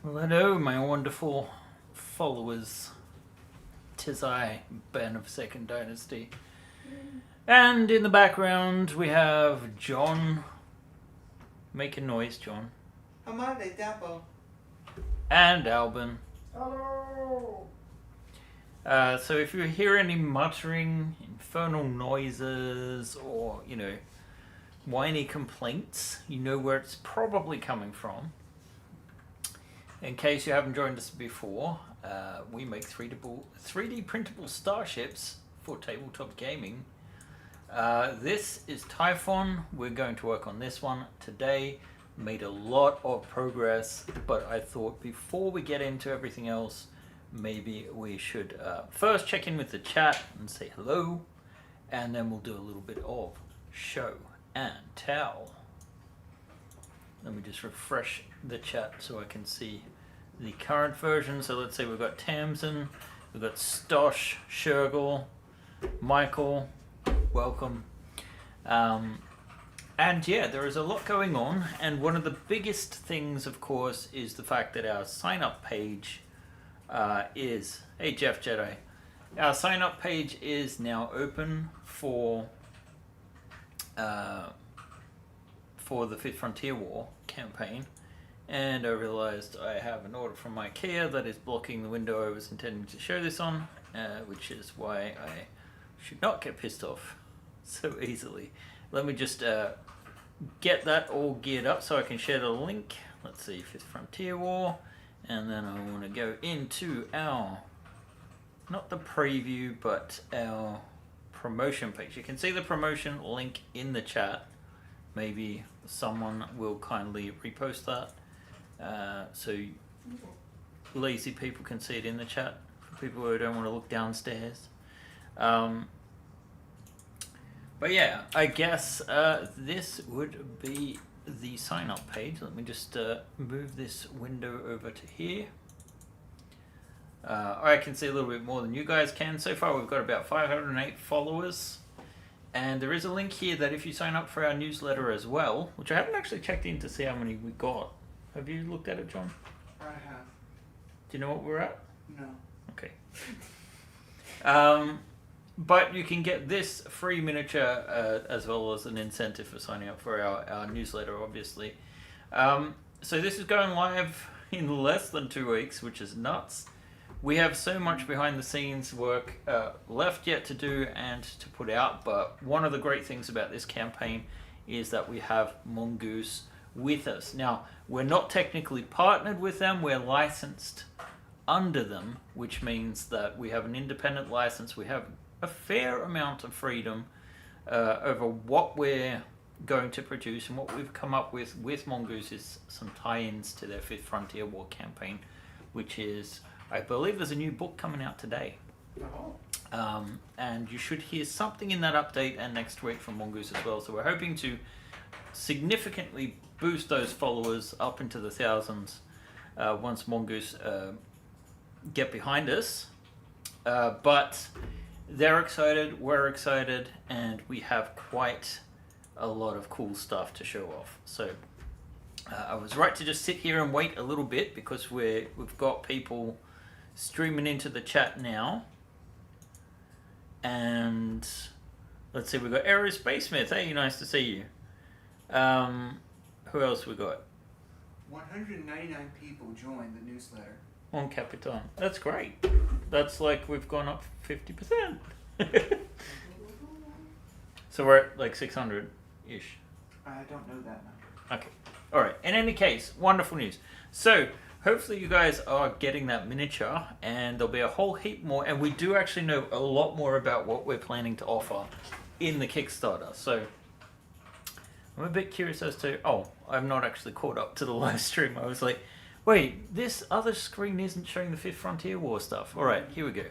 Well, hello, my wonderful followers. 'Tis I, Ben of Second Dynasty. And in the background, we have John. Make a noise, John. Amade Dapo. And Albin. Hello. So if you hear any muttering, infernal noises, or, whiny complaints, you know where it's probably coming from. In case you haven't joined us before, we make 3D printable starships for tabletop gaming. This is Typhon. We're going to work on this one today. Made a lot of progress, but I thought before we get into everything else, maybe we should first check in with the chat and say hello, and then we'll do a little bit of show and tell. Let me just refresh the chat so I can see the current version. So let's say we've got Tamsin, we've got Stosh, Shergel, Michael, welcome. And yeah, there is a lot going on, and one of the biggest things, of course, is the fact that our sign-up page is... Hey, Jeff Jedi. Our sign-up page is now open for the Fifth Frontier War campaign, and I realized I have an order from IKEA that is blocking the window I was intending to show this on, which is why I should not get pissed off so easily. Let me just get that all geared up so I can share the link. Let's see, Fifth Frontier War, and then I want to go into our, not the preview, but our promotion page. You can see the promotion link in the chat. Maybe someone will kindly repost that, so lazy people can see it in the chat for people who don't want to look downstairs. But yeah, I guess this would be the sign-up page. Let me just move this window over to here. I can see a little bit more than you guys can. So far we've got about 508 followers. And there is a link here that if you sign up for our newsletter as well, which I haven't actually checked in to see how many we got. Have you looked at it, John? I have. Do you know what we're at? No. Okay. But you can get this free miniature as well as an incentive for signing up for our newsletter, obviously. So this is going live in less than 2 weeks, which is nuts. We have so much behind the scenes work left yet to do and to put out, but one of the great things about this campaign is that we have Mongoose with us. Now, we're not technically partnered with them, we're licensed under them, which means that we have an independent license. We have a fair amount of freedom over what we're going to produce, and what we've come up with Mongoose is some tie-ins to their Fifth Frontier War campaign, which is... I believe there's a new book coming out today. Oh. And you should hear something in that update and next week from Mongoose as well. So we're hoping to significantly boost those followers up into the thousands once Mongoose get behind us. But they're excited, we're excited, and we have quite a lot of cool stuff to show off. So I was right to just sit here and wait a little bit because we've got people streaming into the chat now. And let's see, we've got Aerospace Smith. Hey, nice to see you. Who else we got? 199 people joined the newsletter. On Capitan. That's great. That's like we've gone up 50%. So we're at like 600-ish. I don't know that number. Okay. All right. In any case, wonderful news. So hopefully you guys are getting that miniature, and there'll be a whole heap more. And we do actually know a lot more about what we're planning to offer in the Kickstarter. So I'm a bit curious as to... Oh, I'm not actually caught up to the live stream. I was like, wait, this other screen isn't showing the Fifth Frontier War stuff. All right, here we go.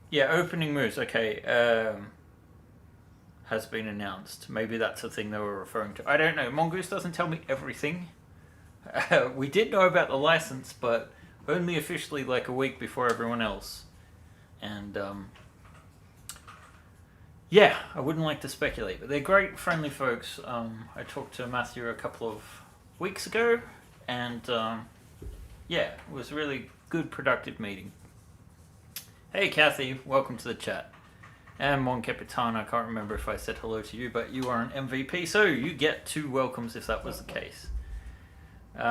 Yeah, opening moves. Okay. Has been announced. Maybe that's the thing they were referring to. I don't know. Mongoose doesn't tell me everything. We did know about the license, but only officially like a week before everyone else. And Yeah, I wouldn't like to speculate, but they're great, friendly folks. I talked to Matthew a couple of weeks ago, and yeah, it was a really good, productive meeting. Hey, Kathy, welcome to the chat. And Mon Capitan, I can't remember if I said hello to you, but you are an MVP, so you get 2 welcomes if that was the case. We've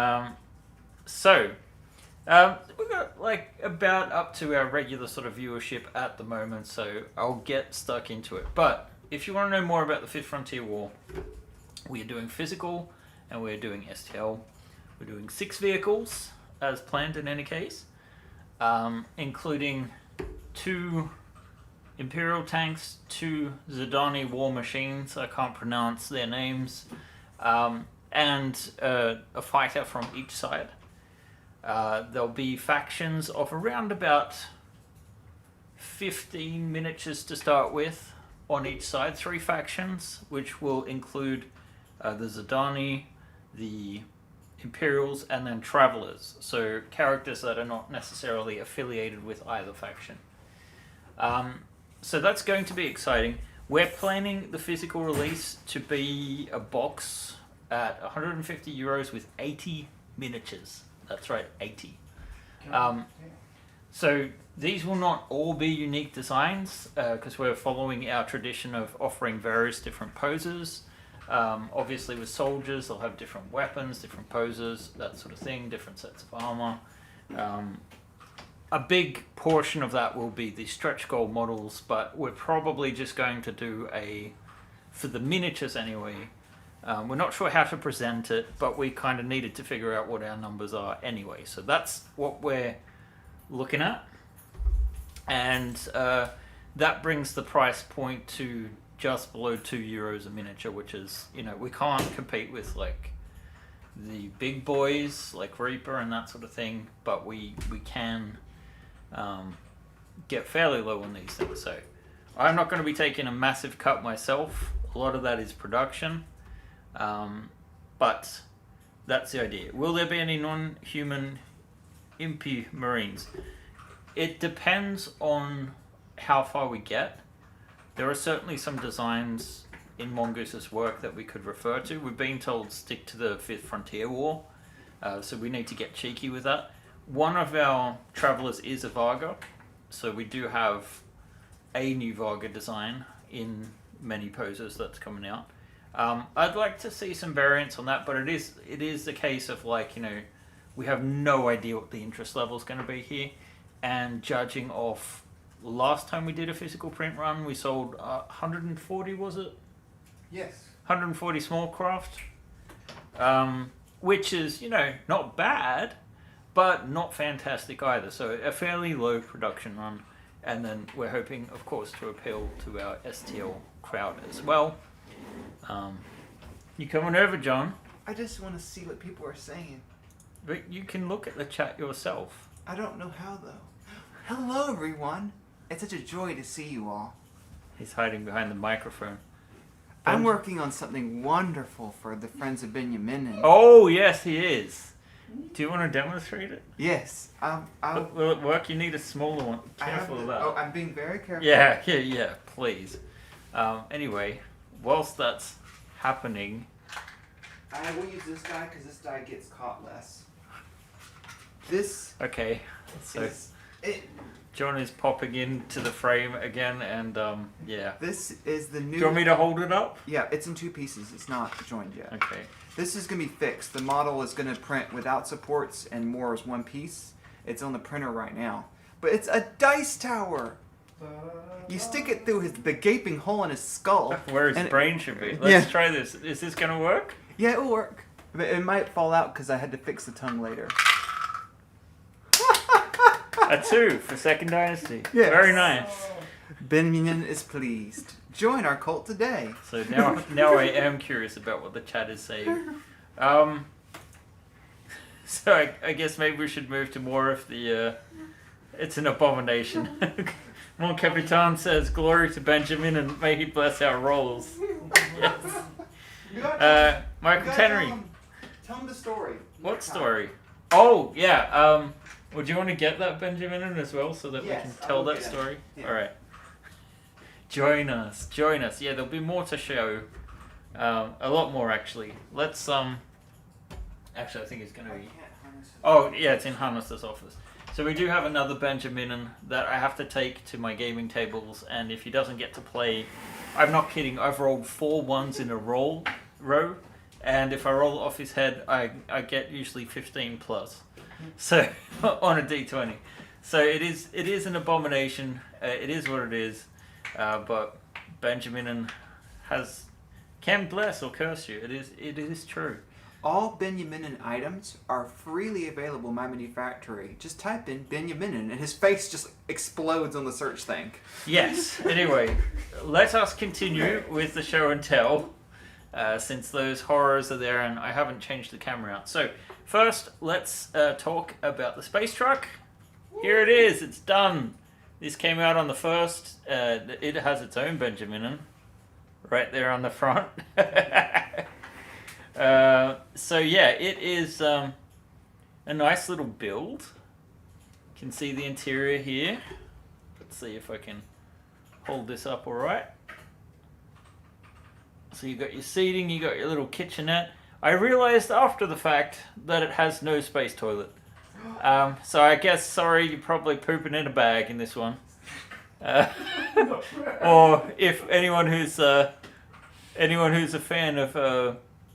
got like about up to our regular sort of viewership at the moment, so I'll get stuck into it. But if you want to know more about the Fifth Frontier War, we are doing physical and we're doing STL. We're doing 6 vehicles as planned in any case, including 2 Imperial tanks, 2 Zidani war machines, I can't pronounce their names, and a fighter from each side. There'll be factions of around about 15 miniatures to start with on each side, 3 factions, which will include the Zidani, the Imperials, and then Travellers, so characters that are not necessarily affiliated with either faction. So that's going to be exciting. We're planning the physical release to be a box at €150 with 80 miniatures. That's right, 80. So these will not all be unique designs because we're following our tradition of offering various different poses. Obviously with soldiers, they'll have different weapons, different poses, that sort of thing, different sets of armor. A big portion of that will be the stretch goal models, but we're probably just going to do for the miniatures anyway, we're not sure how to present it, but we kind of needed to figure out what our numbers are anyway. So that's what we're looking at. And that brings the price point to just below €2 a miniature, which is, we can't compete with like the big boys like Reaper and that sort of thing, but we can get fairly low on these things. So I'm not going to be taking a massive cut myself. A lot of that is production. But that's the idea. Will there be any non-human impy marines? It depends on how far we get. There are certainly some designs in Mongoose's work that we could refer to. We've been told stick to the Fifth Frontier War, so we need to get cheeky with that. One of our Travellers is a Varga, so we do have a new Varga design in many poses that's coming out. I'd like to see some variants on that, but it is the case of like, we have no idea what the interest level is going to be here, and judging off last time we did a physical print run, we sold 140, was it? Yes. 140 small craft, which is, not bad, but not fantastic either. So a fairly low production run, and then we're hoping, of course, to appeal to our STL crowd as well. You coming over, John? I just want to see what people are saying. But you can look at the chat yourself. I don't know how, though. Hello, everyone. It's such a joy to see you all. He's hiding behind the microphone. I'm working on something wonderful for the Friends of Benjamin. Oh, yes, he is. Do you want to demonstrate it? Yes. Will it work? You need a smaller one. Careful of that. Oh, I'm being very careful. Yeah, please. Anyway, whilst that's happening... I will use this die because this die gets caught less. This... Okay, so... It. John is popping into the frame again, and yeah. This is the new... Do you want me to hold it up? Yeah, it's in 2 pieces. It's not joined yet. Okay. This is going to be fixed. The model is going to print without supports and more as one piece. It's on the printer right now. But it's a dice tower! You stick it through the gaping hole in his skull. Where his brain should be. Let's try this. Is this going to work? Yeah, it'll work. But it might fall out because I had to fix the tongue later. A 2 for Second Dynasty. Yes. Very nice. Benjamin is pleased. Join our cult today. So now I am curious about what the chat is saying. So I guess maybe we should move to more of the... it's an abomination. Mon Capitan says, glory to Benjamin and may he bless our rolls. Yes. Michael Tenry. Tell him the story. What story? Oh, yeah. Would you want to get that Benjamin in as well so that we can tell that story? Yeah. All right. Join us. Yeah, there'll be more to show. A lot more actually. Let's Actually, I think it's going to be. Oh yeah, it's in Hannes' office. So we do have another Benjamin that I have to take to my gaming tables, and if he doesn't get to play, I'm not kidding. I've rolled 4 1s in a row, and if I roll off his head, I get usually 15 plus. So on a d20. So it is an abomination. It is what it is. But Benjamin can bless or curse you. It is true. All Benjamin items are freely available in my manufactory. Just type in Benjamin and his face just explodes on the search thing. Yes. Anyway, let us continue with the show and tell, since those horrors are there and I haven't changed the camera out. So first, let's talk about the space truck. Here it is. It's done. This came out on the 1st. It has its own Benjamin right there on the front. So yeah, it is a nice little build. You can see the interior here. Let's see if I can hold this up all right. So you got your seating, you got your little kitchenette. I realized after the fact that it has no space toilet. So I guess, sorry, you're probably pooping in a bag in this one. Or if anyone who's a fan of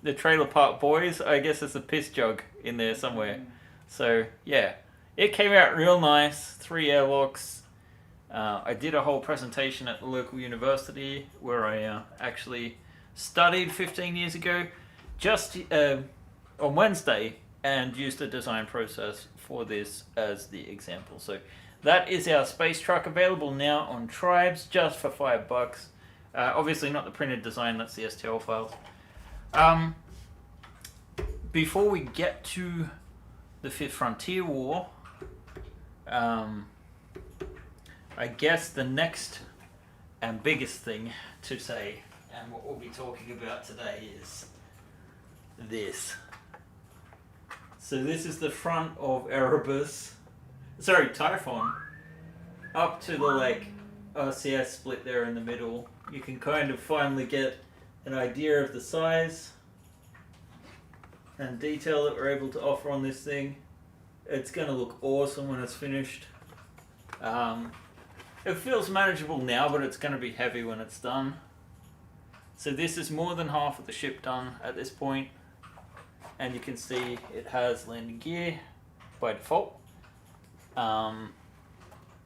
the Trailer Park Boys, I guess there's a piss jug in there somewhere. So yeah, it came out real nice. 3 airlocks. I did a whole presentation at the local university where I actually studied 15 years ago, just on Wednesday, and used the design process for this as the example. So that is our space truck, available now on Tribes just for $5. Obviously not the printed design, that's the STL files. Before we get to the 5th Frontier War, I guess the next and biggest thing to say, and what we'll be talking about today, is this. So this is the front of Typhon, up to the RCS split there in the middle. You can kind of finally get an idea of the size and detail that we're able to offer on this thing. It's going to look awesome when it's finished. It feels manageable now, but it's going to be heavy when it's done. So this is more than half of the ship done at this point. And you can see it has landing gear by default.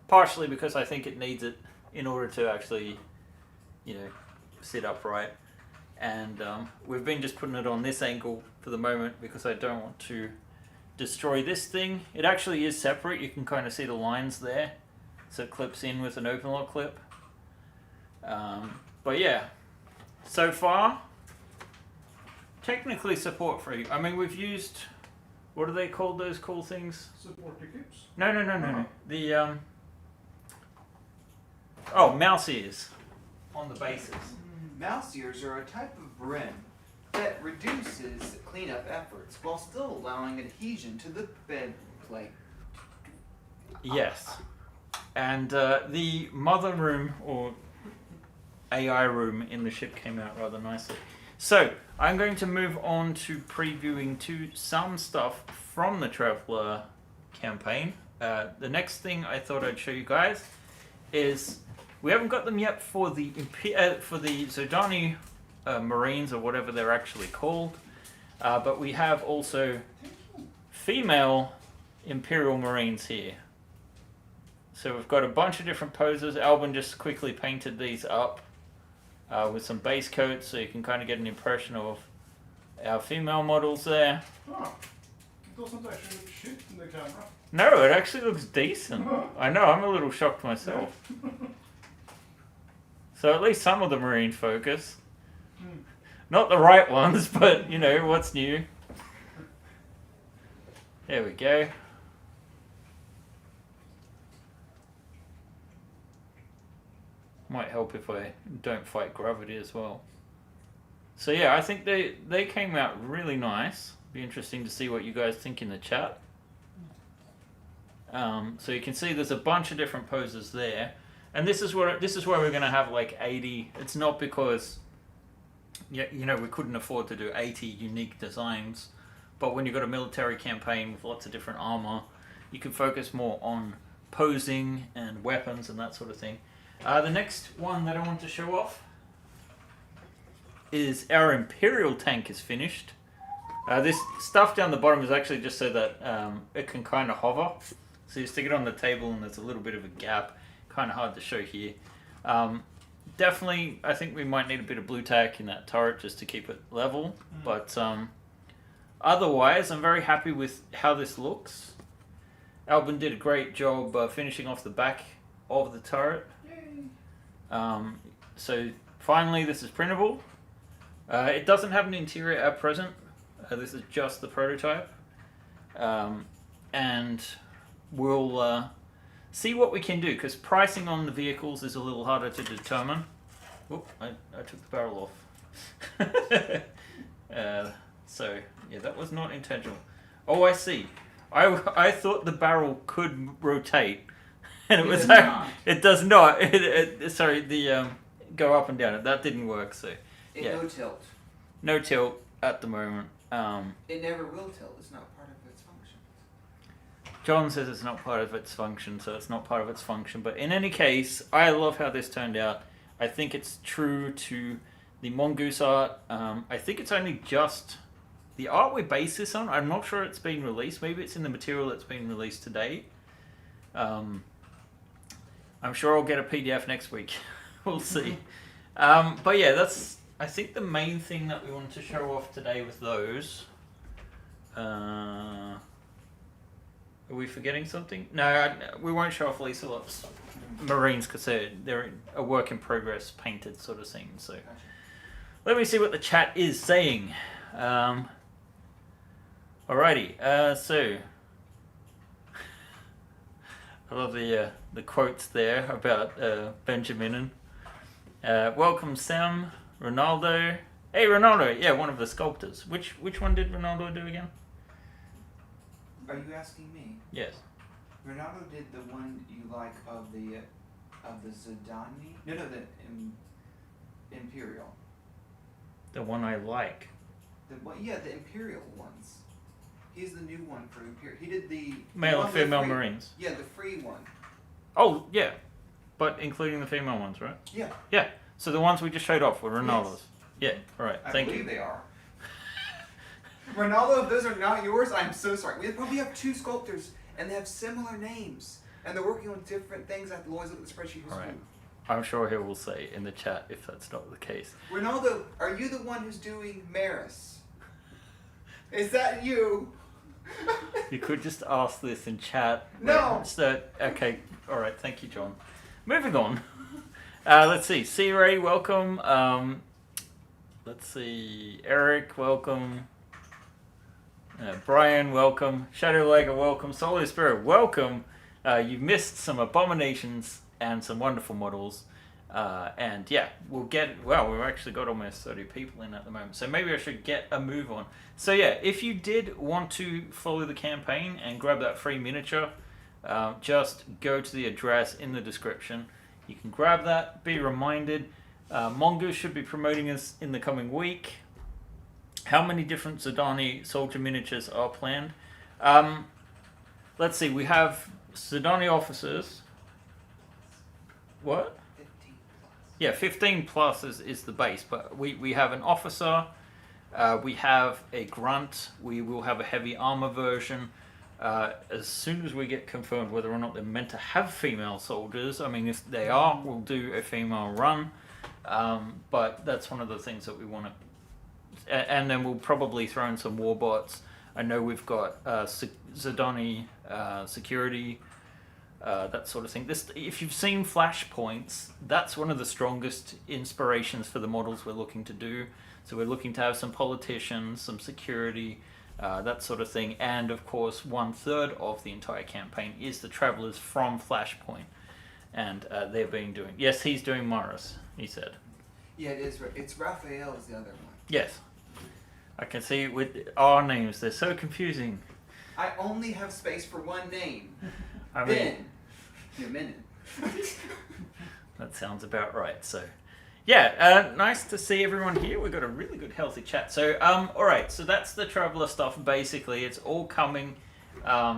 Partially because I think it needs it in order to actually, sit upright. And we've been just putting it on this angle for the moment because I don't want to destroy this thing. It actually is separate. You can kind of see the lines there. So it clips in with an open lock clip. But yeah, so far, technically support free. I mean, we've used, what are they called, those cool things? Support tickets? No. The, mouse ears on the bases. Mouse ears are a type of brim that reduces cleanup efforts while still allowing adhesion to the bed plate. Yes. And the mother room, or AI room in the ship, came out rather nicely. So, I'm going to move on to previewing some stuff from the Traveller campaign. The next thing I thought I'd show you guys is, we haven't got them yet for the Zodani Marines, or whatever they're actually called, but we have also female Imperial Marines here. So we've got a bunch of different poses. Albin just quickly painted these up with some base coats, so you can kind of get an impression of our female models there. Oh, it doesn't actually look shit in the camera. No, it actually looks decent. I know, I'm a little shocked myself. So at least some of them are in focus. Not the right ones, but what's new. There we go. Might help if I don't fight gravity as well. So yeah, I think they came out really nice. Be interesting to see what you guys think in the chat. So you can see there's a bunch of different poses there. And this is where we're going to have like 80. It's not because we couldn't afford to do 80 unique designs, but when you've got a military campaign with lots of different armor, you can focus more on posing and weapons and that sort of thing. The next one that I want to show off is our Imperial tank is finished. This stuff down the bottom is actually just so that it can kind of hover. So you stick it on the table and there's a little bit of a gap. Kind of hard to show here. Definitely, I think we might need a bit of blue tack in that turret just to keep it level. But otherwise, I'm very happy with how this looks. Albin did a great job finishing off the back of the turret. So finally, this is printable. It doesn't have an interior at present. This is just the prototype. And we'll see what we can do, because pricing on the vehicles is a little harder to determine. Whoop, I took the barrel off. So, yeah, that was not intentional. Oh, I see. I thought the barrel could rotate, and it does not. Go up and down. That didn't work. So yeah, no tilt. No tilt at the moment. It never will tilt. It's not part of its function. John says it's not part of its function, so it's not part of its function. But in any case, I love how this turned out. I think it's true to the Mongoose art. I think it's only just the art we base this on. I'm not sure it's been released. Maybe it's in the material that's been released today. I'm sure I'll get a PDF next week. We'll see. But yeah, that's, I think, the main thing that we wanted to show off today with those. Are we forgetting something? No, we won't show off Lisa Lop's Marines because they're a work in progress painted sort of thing. So let me see what the chat is saying. Alrighty, so I love the quotes there about Benjamin. Welcome Sam, Ronaldo. Hey Ronaldo, yeah, one of the sculptors. Which one did Ronaldo do again? Are you asking me? Yes. Ronaldo did the one you like of the Zidane? No, the Imperial. The one I like. The Imperial ones. He's the new one for Imperial. He did the male and female Marines. Yeah, the free one. Oh yeah, but including the female ones, right? Yeah. Yeah. So the ones we just showed off were Ronaldo's. Yes. Yeah. All right. Thank you. I believe they are. Ronaldo, if those are not yours, I'm so sorry. We probably have two sculptors, and they have similar names, and they're working on different things. I have to always look at the spreadsheet. All right. I'm sure he will say in the chat if that's not the case. Ronaldo, are you the one who's doing Maris? Is that you? You could just ask this in chat. No. Okay. All right. Thank you, John. Moving on. Let's see. C-Ray, welcome. Let's see. Eric, welcome. Brian, welcome. Shadow Lager, welcome. Solar Spirit, welcome. You've missed some abominations and some wonderful models. And yeah, we've actually got almost 30 people in at the moment. So maybe I should get a move on. So yeah, if you did want to follow the campaign and grab that free miniature, just go to the address in the description. You can grab that. Be reminded, Mongoose should be promoting us in the coming week. How many different Zidane soldier miniatures are planned? Let's see, we have Zidane officers. What? 15 plus. Yeah, 15 plus is the base, but we have an officer, we have a grunt, we will have a heavy armor version. As soon as we get confirmed whether or not they're meant to have female soldiers, I mean, if they are, we'll do a female run. But that's one of the things that we want to... And then we'll probably throw in some warbots. I know we've got Zidane security, that sort of thing. If you've seen Flashpoints, that's one of the strongest inspirations for the models we're looking to do. So we're looking to have some politicians, some security, that sort of thing. And of course, 1/3 of the entire campaign is the Travelers from Flashpoint. And they're doing... Yes, he's doing Morris, he said. Yeah, it is. It's Raphael is the other one. Yes. I can see with our names, they're so confusing. I only have space for one name. I mean, Ben. that sounds about right. So, yeah, nice to see everyone here. We've got a really good, healthy chat. So, all right, so that's the Traveller stuff. Basically, it's all coming. A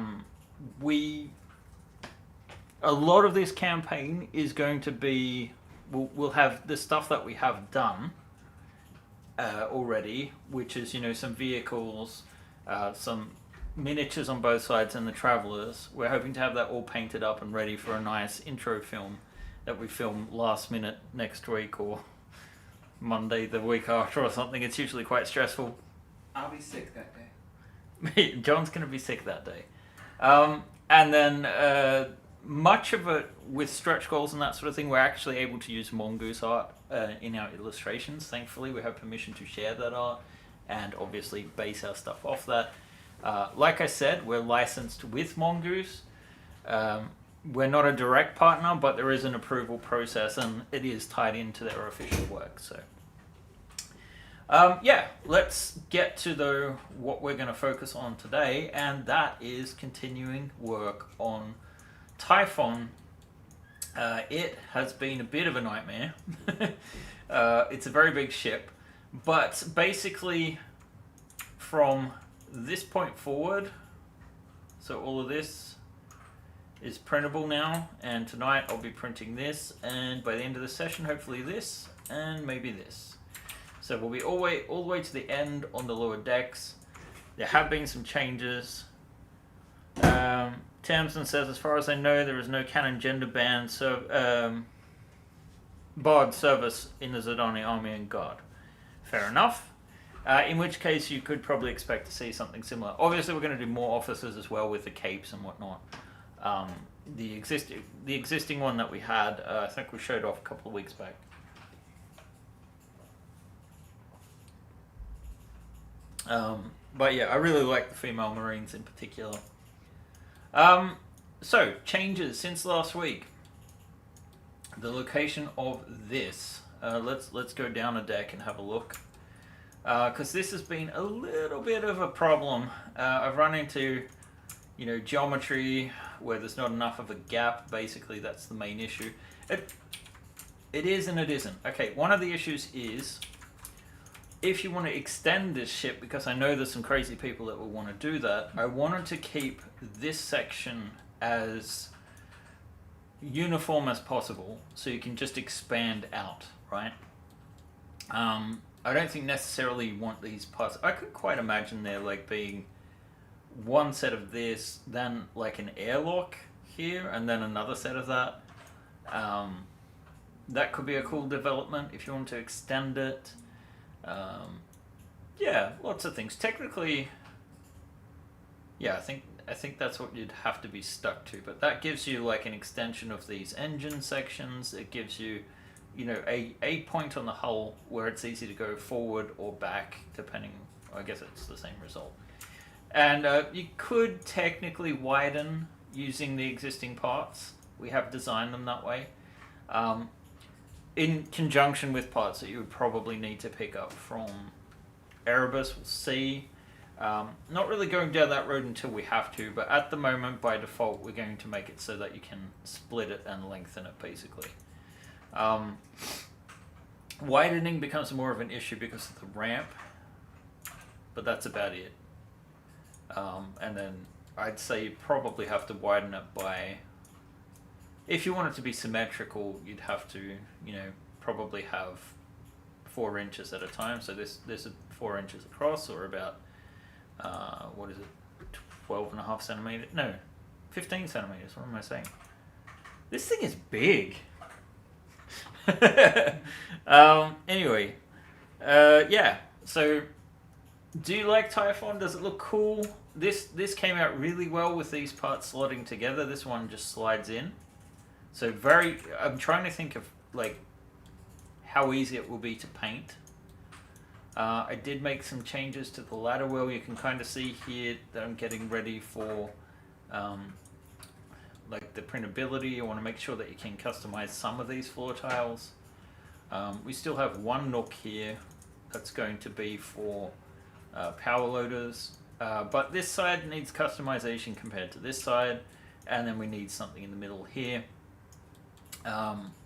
lot of this campaign is going to be, we'll have the stuff that we have done already, which is, some vehicles, some miniatures on both sides, and the Travellers. We're hoping to have that all painted up and ready for a nice intro film that we film last minute next week or Monday the week after or something. It's usually quite stressful. I'll be sick that day. John's going to be sick that day. And then much of it with stretch goals and that sort of thing, we're actually able to use mongoose art in our illustrations. Thankfully, we have permission to share that art and obviously base our stuff off that. Like I said, we're licensed with mongoose. We're not a direct partner, but there is an approval process and it is tied into their official work. So, yeah, let's get to what we're going to focus on today, and that is continuing work on Typhon. It has been a bit of a nightmare. It's a very big ship, but basically from this point forward, so all of this is printable now, and tonight I'll be printing this, and by the end of the session hopefully this, and maybe this. So we'll be all the way to the end on the lower decks. There have been some changes. Tamsin says, as far as I know, there is no canon gender ban, so barred service in the Zidani Army and Guard. Fair enough. In which case you could probably expect to see something similar. Obviously we're going to do more officers as well with the capes and whatnot. The existing one that we had, I think we showed off a couple of weeks back. But yeah, I really like the female Marines in particular. So, changes since last week. The location of this. Let's go down a deck and have a look. Because this has been a little bit of a problem. I've run into, geometry where there's not enough of a gap. Basically, that's the main issue. It is and it isn't. Okay, one of the issues is if you want to extend this ship, because I know there's some crazy people that will want to do that, I wanted to keep this section as uniform as possible so you can just expand out, right? I don't think necessarily you want these parts. I could quite imagine there being one set of this, then like an airlock here, and then another set of that. That could be a cool development if you want to extend it. Yeah, lots of things. Technically, yeah, I think that's what you'd have to be stuck to. But that gives you an extension of these engine sections. It gives you, a point on the hull where it's easy to go forward or back, depending. I guess it's the same result. And you could technically widen using the existing parts. We have designed them that way. In conjunction with parts that you would probably need to pick up from Erebus. We'll see. Not really going down that road until we have to, but at the moment, by default, we're going to make it so that you can split it and lengthen it, basically. Widening becomes more of an issue because of the ramp, but that's about it. And then I'd say you probably have to widen it by... If you want it to be symmetrical, you'd have to, probably have 4 inches at a time. So this is 4 inches across, or about, 12.5 centimeters? No, 15 centimeters. What am I saying? This thing is big. Anyway, yeah. So, do you like Typhon? Does it look cool? This came out really well with these parts slotting together. This one just slides in. So I'm trying to think of how easy it will be to paint. I did make some changes to the ladder wheel. You can kind of see here that I'm getting ready for the printability. I want to make sure that you can customize some of these floor tiles. We still have one nook here that's going to be for power loaders. But this side needs customization compared to this side. And then we need something in the middle here.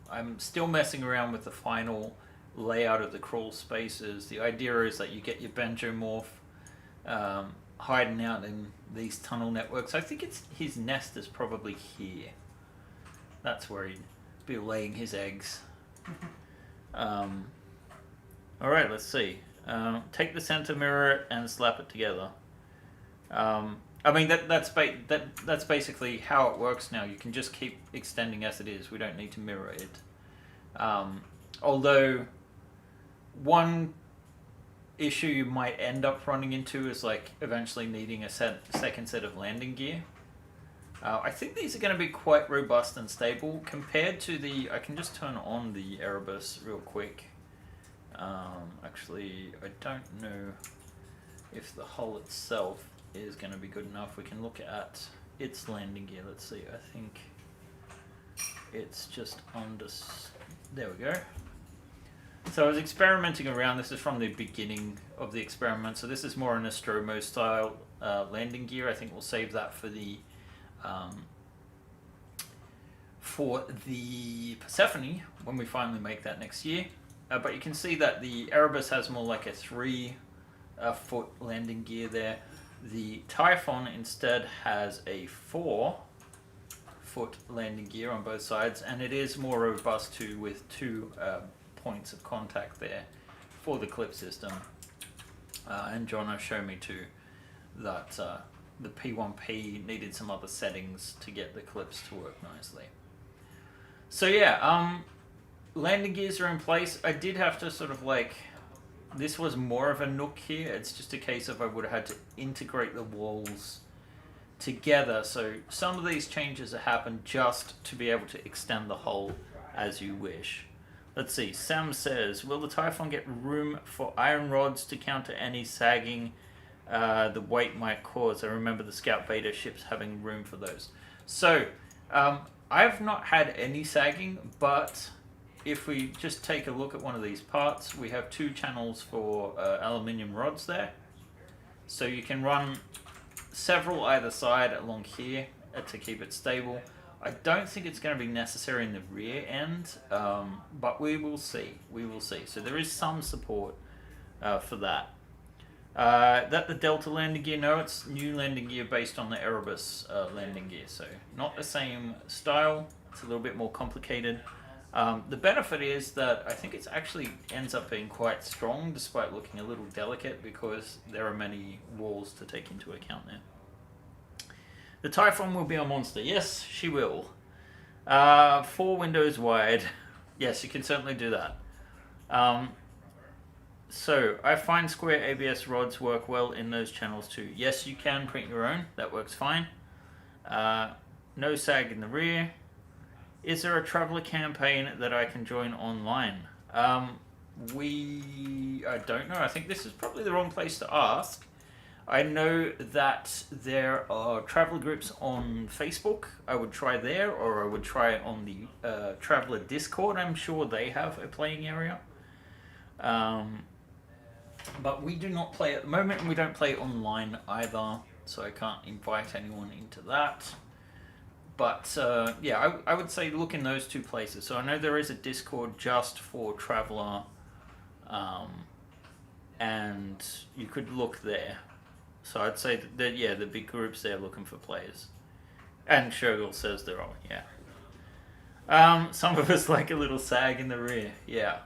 I'm still messing around with the final layout of the crawl spaces. The idea is that you get your Benjomorph hiding out in these tunnel networks. I think his nest is probably here. That's where he'd be laying his eggs. Alright, let's see. Take the center mirror and slap it together. I mean, that's basically how it works now. You can just keep extending as it is. We don't need to mirror it. Although, one issue you might end up running into is like eventually needing a second set of landing gear. I think these are going to be quite robust and stable compared to the... I can just turn on the Erebus real quick. Actually, I don't know if the hull itself is going to be good enough. We can look at its landing gear. Let's see. I think it's just under... There we go. So I was experimenting around. This is from the beginning of the experiment. So this is more a Nostromo style landing gear. I think we'll save that for the Persephone when we finally make that next year. But you can see that the Erebus has more like a 3-foot landing gear there. The Typhon instead has a 4-foot landing gear on both sides, and it is more robust too, with 2 points of contact there for the clip system. And Jono showed me too that the P1P needed some other settings to get the clips to work nicely. So yeah, landing gears are in place. I did have to sort of like, this was more of a nook here. It's just a case of I would have had to integrate the walls together. So some of these changes have happened just to be able to extend the hull as you wish. Let's see, Sam says, will the Typhon get room for iron rods to counter any sagging the weight might cause? I remember the Scout Beta ships having room for those. So, I've not had any sagging, but if we just take a look at one of these parts, we have 2 channels for aluminium rods there. So you can run several either side along here to keep it stable. I don't think it's going to be necessary in the rear end, but we will see. We will see. So there is some support for that. That the Delta landing gear, no, it's new landing gear based on the Erebus landing gear. So not the same style. It's a little bit more complicated. The benefit is that I think it actually ends up being quite strong despite looking a little delicate because there are many walls to take into account there. The Typhon will be a monster. Yes, she will. 4 windows wide. Yes, you can certainly do that. So, I find square ABS rods work well in those channels too. Yes, you can print your own. That works fine. No sag in the rear. Is there a Traveller campaign that I can join online? I don't know. I think this is probably the wrong place to ask. I know that there are Traveller groups on Facebook. I would try there, or I would try it on the Traveller Discord. I'm sure they have a playing area. But we do not play at the moment, and we don't play online either, so I can't invite anyone into that. But yeah, I would say look in those 2 places. So I know there is a Discord just for Traveller, and you could look there. So I'd say that yeah, the big groups there looking for players. And Shogul says there are, yeah. Some of us like a little sag in the rear, yeah.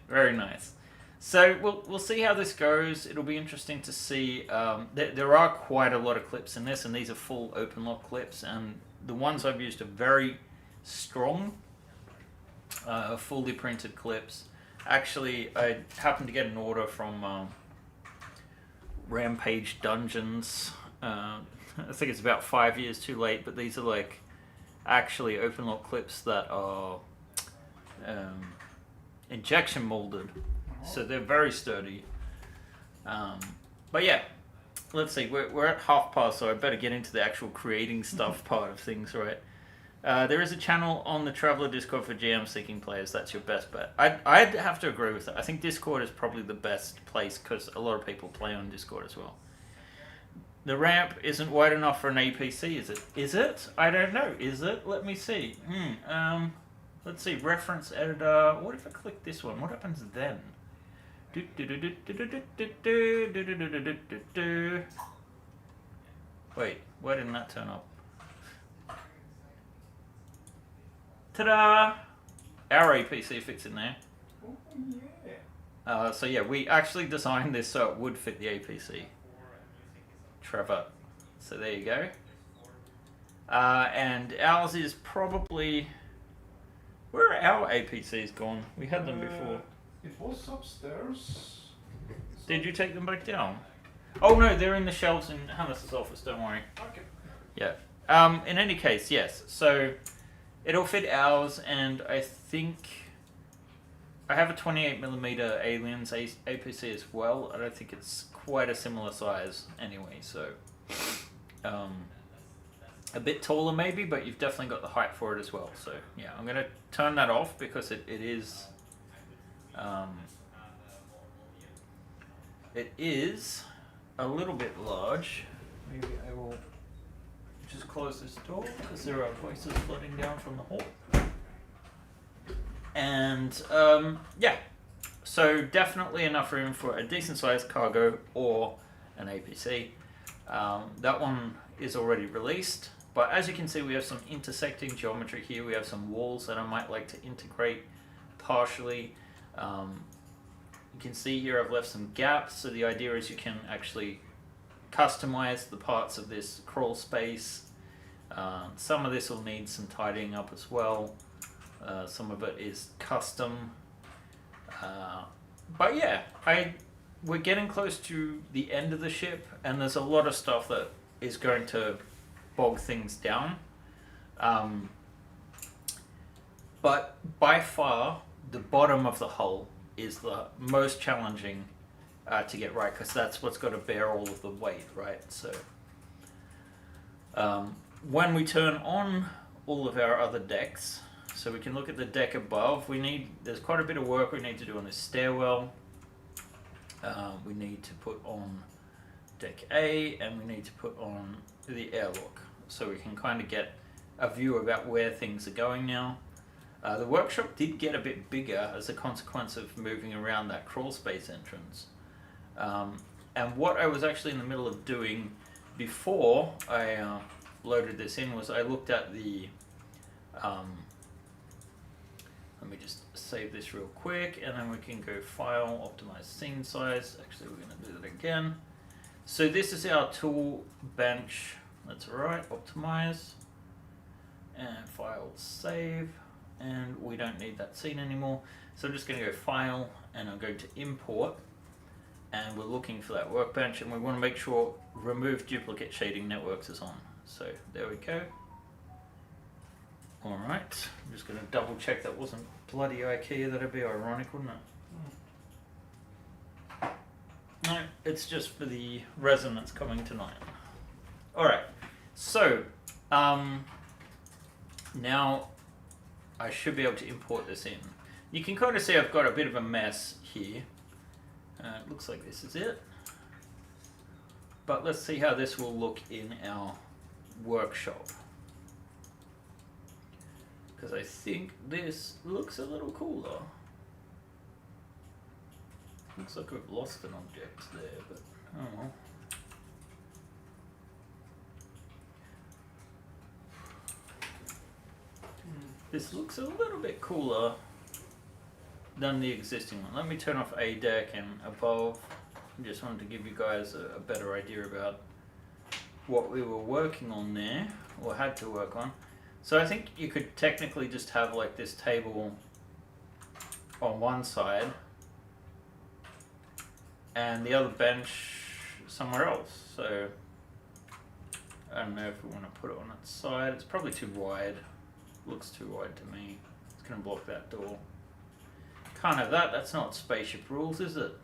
Very nice. So we'll see how this goes. It'll be interesting to see. There are quite a lot of clips in this, and these are full open lock clips, and the ones I've used are very strong, fully printed clips. Actually, I happened to get an order from Rampage Dungeons. I think it's about 5 years too late, but these are like actually open lock clips that are injection molded. So they're very sturdy. But yeah, let's see. We're at 1:30, so I better get into the actual creating stuff part of things, right? There is a channel on the Traveller Discord for GM seeking players. That's your best bet. I'd have to agree with that. I think Discord is probably the best place because a lot of people play on Discord as well. The ramp isn't wide enough for an APC, is it? Is it? I don't know. Is it? Let me see. Let's see. Reference editor. What if I click this one? What happens then? Wait, why didn't that turn up? Ta-da! Our APC fits in there. Oh, yeah. So yeah, we actually designed this so it would fit the APC. Trevor. So there you go. And ours is probably... Where are our APCs gone? We had them before. It was upstairs. Did you take them back down? Oh no, they're in the shelves in Hannes' office, don't worry. Okay. Yeah. In any case, yes. So it'll fit ours, and I think I have a 28mm Aliens APC as well. I don't think it's quite a similar size anyway, so a bit taller maybe, but you've definitely got the height for it as well. So yeah, I'm gonna turn that off because it is a little bit large. Maybe I will just close this door because there are voices floating down from the hall. And yeah, so definitely enough room for a decent sized cargo or an APC. That one is already released, but as you can see, we have some intersecting geometry here. We have some walls that I might like to integrate partially. You can see here I've left some gaps, so the idea is you can actually customize the parts of this crawl space. Some of this will need some tidying up as well. Some of it is custom. But yeah, we're getting close to the end of the ship, and there's a lot of stuff that is going to bog things down. But by far, the bottom of the hull is the most challenging to get right, because that's what's got to bear all of the weight, right? So when we turn on all of our other decks, so we can look at the deck above, there's quite a bit of work we need to do on this stairwell. We need to put on deck A, and we need to put on the airlock, so we can kind of get a view about where things are going now. The workshop did get a bit bigger as a consequence of moving around that crawl space entrance. And what I was actually in the middle of doing before I loaded this in was I looked at the... let me just save this real quick, and then we can go File, Optimize Scene Size. Actually, we're going to do that again. So this is our tool bench. That's right, Optimize. And File, Save. And we don't need that scene anymore. So I'm just going to go File, and I'm going to Import. And we're looking for that workbench, and we want to make sure Remove Duplicate Shading Networks is on. So there we go. Alright, I'm just going to double check that wasn't bloody IKEA. That'd be ironic, wouldn't it? No, it's just for the resin that's coming tonight. Alright, so now I should be able to import this in. You can kind of see I've got a bit of a mess here. It looks like this is it. But let's see how this will look in our workshop. Because I think this looks a little cooler. Looks like we've lost an object there, but oh well. This looks a little bit cooler than the existing one. Let me turn off A deck and above. I just wanted to give you guys a better idea about what we were working on there, or had to work on. So I think you could technically just have like this table on one side and the other bench somewhere else. So I don't know if we want to put it on its side. It's probably too wide. Looks too wide to me. It's going to block that door. Can't have that. That's not spaceship rules, is it?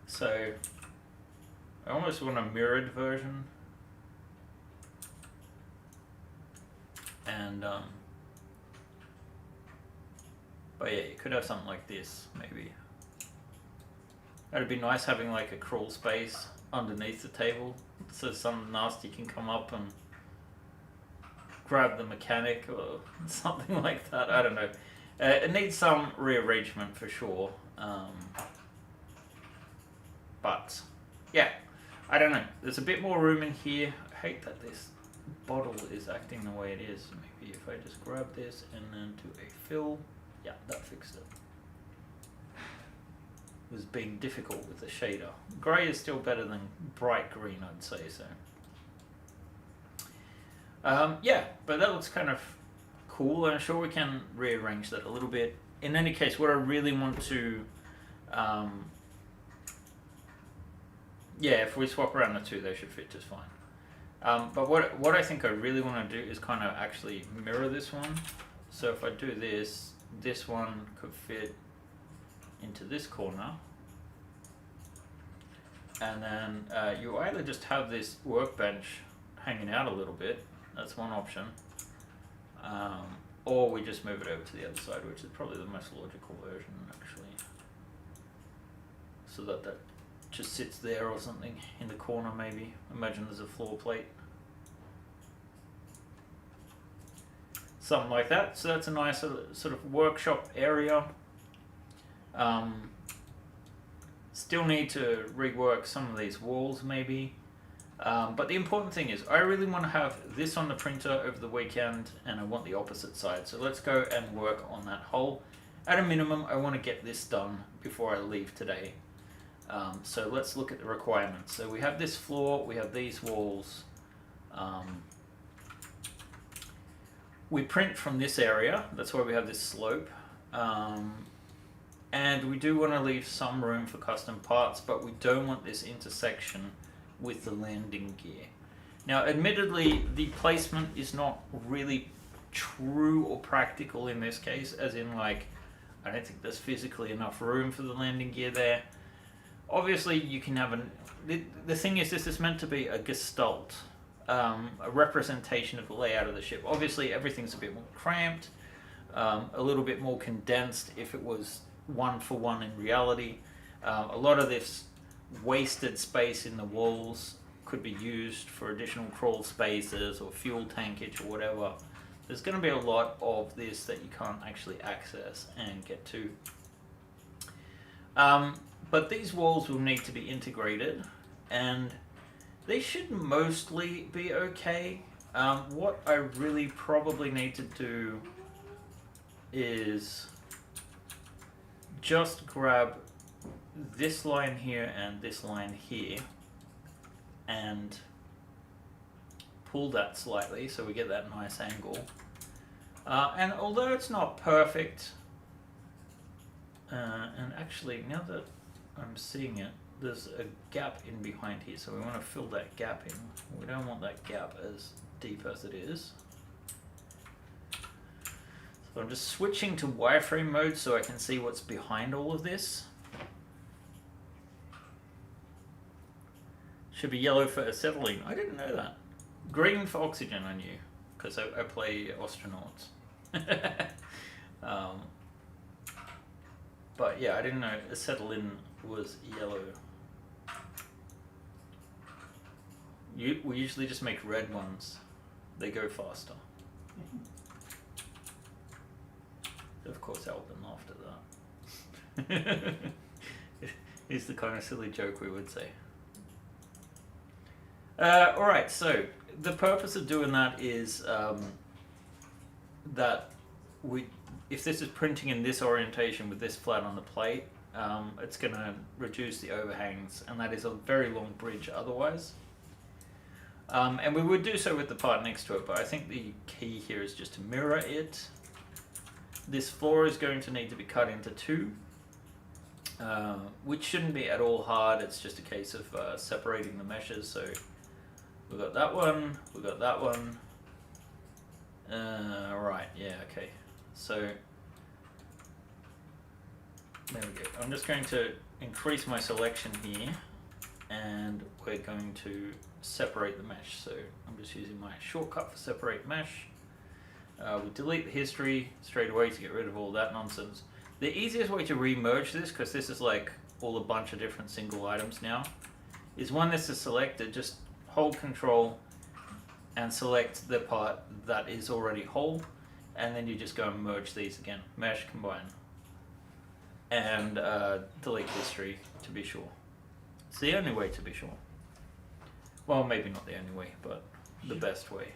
So I almost want a mirrored version. And but yeah, you could have something like this maybe. That'd be nice, having like a crawl space underneath the table. so some nasty can come up and grab the mechanic or something like that. I don't know. It needs some rearrangement for sure. But yeah, I don't know. There's a bit more room in here. I hate that this bottle is acting the way it is. Maybe if I just grab this and then do a fill. Yeah, that fixed it. It was being difficult with the shader. Grey is still better than bright green, I'd say so. Yeah, but that looks kind of cool, and I'm sure we can rearrange that a little bit. In any case, what I really want to, yeah, if we swap around the two, they should fit just fine. But what I think I really want to do is kind of actually mirror this one. So if I do this, this one could fit into this corner. And then you either just have this workbench hanging out a little bit, that's one option, or we just move it over to the other side, which is probably the most logical version actually. So that just sits there or something in the corner maybe. Imagine there's a floor plate. Something like that. So that's a nice sort of workshop area. Still need to rework some of these walls maybe. But the important thing is I really want to have this on the printer over the weekend, and I want the opposite side. So let's go and work on that hole. At a minimum, I want to get this done before I leave today. So let's look at the requirements. So we have this floor, we have these walls. We print from this area, that's why we have this slope. And we do want to leave some room for custom parts, but we don't want this intersection with the landing gear. Now, admittedly, the placement is not really true or practical in this case, as in like, I don't think there's physically enough room for the landing gear there. Obviously, you can have the thing is, this is meant to be a gestalt, a representation of the layout of the ship. Obviously, everything's a bit more cramped, a little bit more condensed if it was one for one in reality. A lot of this wasted space in the walls could be used for additional crawl spaces or fuel tankage or whatever. There's going to be a lot of this that you can't actually access and get to. But these walls will need to be integrated, and they should mostly be okay. What I really probably need to do is just grab this line here and this line here and pull that slightly so we get that nice angle. And although it's not perfect, and actually now that I'm seeing it, there's a gap in behind here, so we want to fill that gap in. We don't want that gap as deep as it is. So I'm just switching to wireframe mode so I can see what's behind all of this. Should be yellow for acetylene. I didn't know that. Green for oxygen, I knew, because I play astronauts. But yeah, I didn't know acetylene was yellow. We usually just make red ones. They go faster. Of course, Alvin laughed at that. It's the kind of silly joke we would say. Alright, so the purpose of doing that is that if this is printing in this orientation with this flat on the plate, it's going to reduce the overhangs, and that is a very long bridge otherwise. And we would do so with the part next to it, but I think the key here is just to mirror it. This floor is going to need to be cut into two, which shouldn't be at all hard. It's just a case of separating the meshes. So we've got that one, we've got that one. Right, yeah, okay. So there we go. I'm just going to increase my selection here, and we're going to separate the mesh. So I'm just using my shortcut for separate mesh. We delete the history straight away to get rid of all that nonsense. The easiest way to re-merge this, because this is like all a bunch of different single items now, is when this is selected, just hold Control and select the part that is already whole, and then you just go and merge these again. Mesh, combine, and delete history to be sure. It's the only way to be sure. Well, maybe not the only way, but the best way.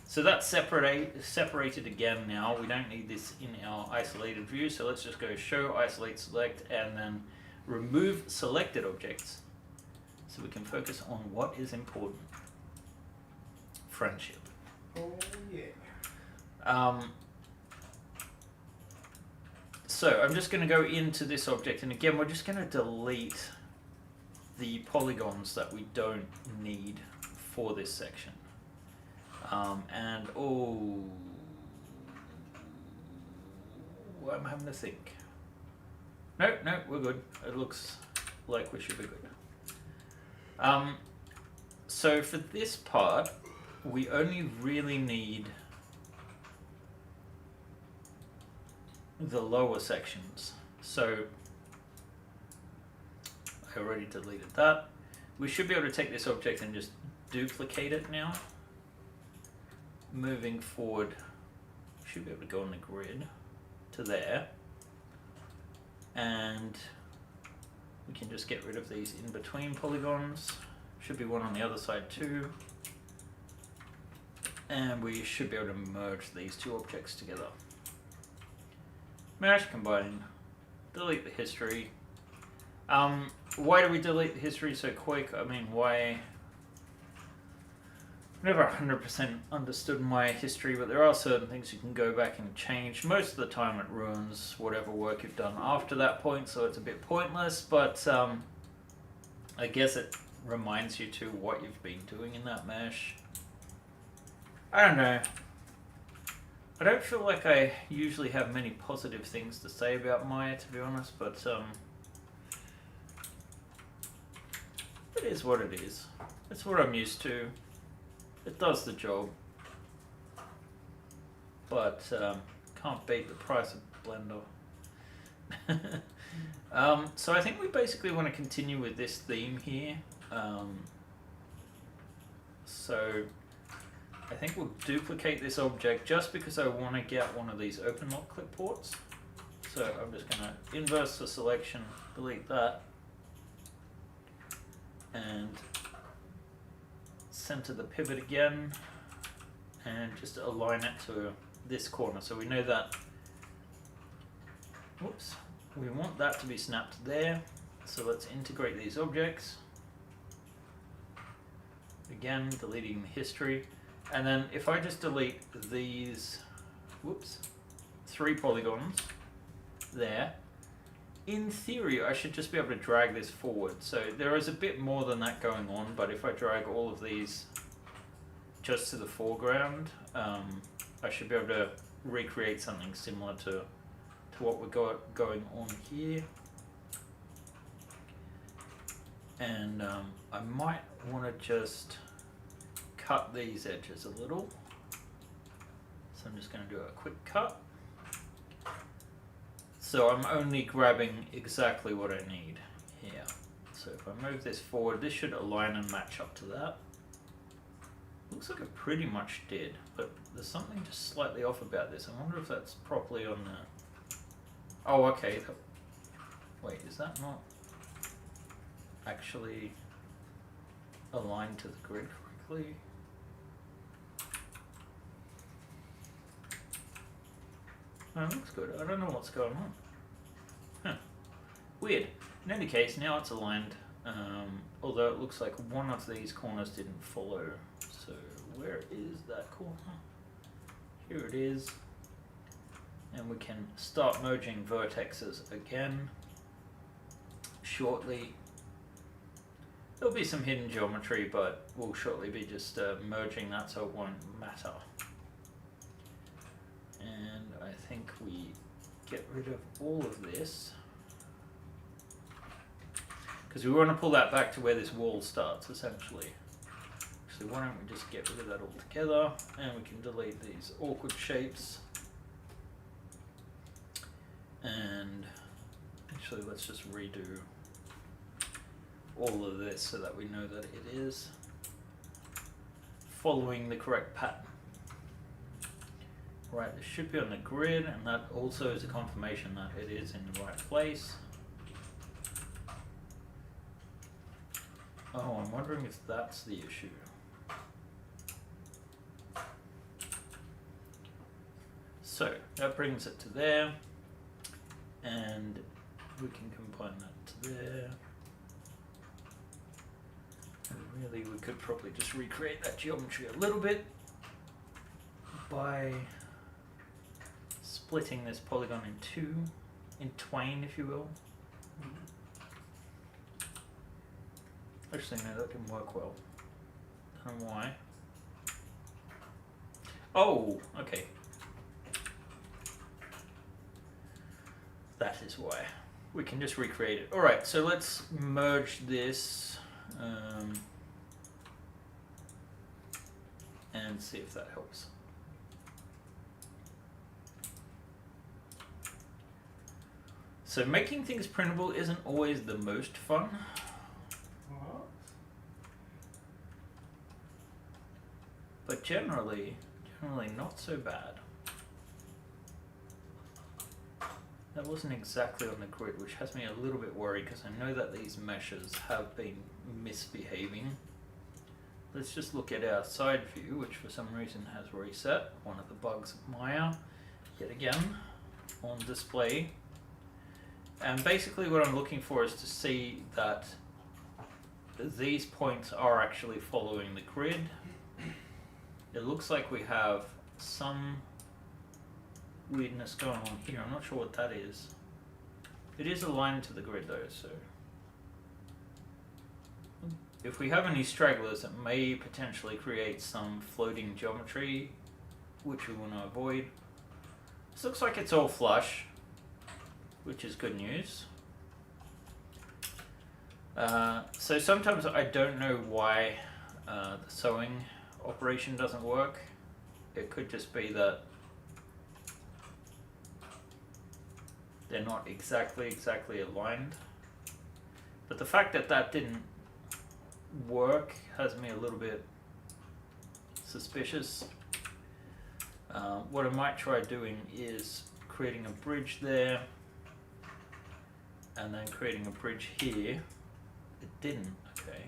So that's separated again now. We don't need this in our isolated view, so let's just go show, isolate, select, and then remove selected objects so we can focus on what is important. Friendship. Oh yeah. So I'm just going to go into this object, and again we're just going to delete the polygons that we don't need for this section. And I'm having to think. No, we're good. It looks like we should be good. So for this part, we only really need the lower sections. So I already deleted that. We should be able to take this object and just duplicate it now. Moving forward, we should be able to go on the grid to there. And we can just get rid of these in between polygons. Should be one on the other side too. And we should be able to merge these two objects together. Mesh, combine, delete the history. Why do we delete the history so quick? I mean, why? I've never 100% understood my history, but there are certain things you can go back and change. Most of the time it ruins whatever work you've done after that point, so it's a bit pointless, but I guess it reminds you to what you've been doing in that mesh. I don't know. I don't feel like I usually have many positive things to say about Maya, to be honest, but it is what it is. It's what I'm used to. It does the job. But can't beat the price of Blender. So I think we basically want to continue with this theme here. So I think we'll duplicate this object just because I want to get one of these open lock clip ports. So I'm just going to inverse the selection, delete that, and center the pivot again, and just align it to this corner. So we know that, whoops, we want that to be snapped there. So let's integrate these objects. Again, deleting the history. And then if I just delete these, whoops, 3 polygons there, in theory I should just be able to drag this forward. So there is a bit more than that going on, but if I drag all of these just to the foreground, I should be able to recreate something similar to what we've got going on here. And I might want to just cut these edges a little. So I'm just going to do a quick cut. So I'm only grabbing exactly what I need here. So if I move this forward, this should align and match up to that. Looks like it pretty much did, but there's something just slightly off about this. I wonder if that's properly on the... Oh, okay. Wait, is that not actually aligned to the grid correctly? Oh, it looks good. I don't know what's going on. Huh. Weird. In any case, now it's aligned, although it looks like one of these corners didn't follow. So where is that corner? Here it is. And we can start merging vertexes again shortly. There'll be some hidden geometry, but we'll shortly be just merging that so it won't matter. And I think we get rid of all of this because we want to pull that back to where this wall starts, essentially. So why don't we just get rid of that altogether, and we can delete these awkward shapes. And actually, let's just redo all of this so that we know that it is. following the correct pattern. Right, this should be on the grid, and that also is a confirmation that it is in the right place. Oh, I'm wondering if that's the issue. So, that brings it to there, and we can combine that to there. And really, we could probably just recreate that geometry a little bit by splitting this polygon in two, in twain, if you will. Actually, no, that didn't work well. Don't know why. Oh, okay. That is why. We can just recreate it. Alright, so let's merge this and see if that helps. So making things printable isn't always the most fun. What? But generally not so bad. That wasn't exactly on the grid, which has me a little bit worried because I know that these meshes have been misbehaving. Let's just look at our side view, which for some reason has reset. One of the bugs of Maya, yet again, on display. And basically what I'm looking for is to see that these points are actually following the grid. It looks like we have some weirdness going on here. I'm not sure what that is. It is aligned to the grid though, so if we have any stragglers, it may potentially create some floating geometry, which we want to avoid. This looks like it's all flush, which is good news. So sometimes I don't know why the sewing operation doesn't work. It could just be that they're not exactly aligned. But the fact that that didn't work has me a little bit suspicious. What I might try doing is creating a bridge there and then creating a bridge here. It didn't, okay.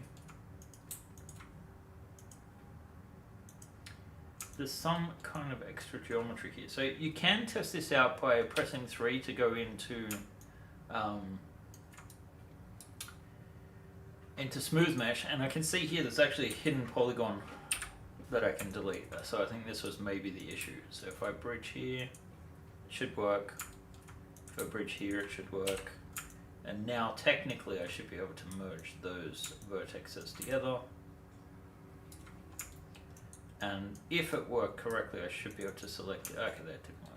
There's some kind of extra geometry here. So you can test this out by pressing 3 to go into smooth mesh, and I can see here there's actually a hidden polygon that I can delete. So I think this was maybe the issue. So if I bridge here, it should work. If I bridge here, it should work. And now technically I should be able to merge those vertexes together. And if it worked correctly, I should be able to select it. Okay, that didn't work.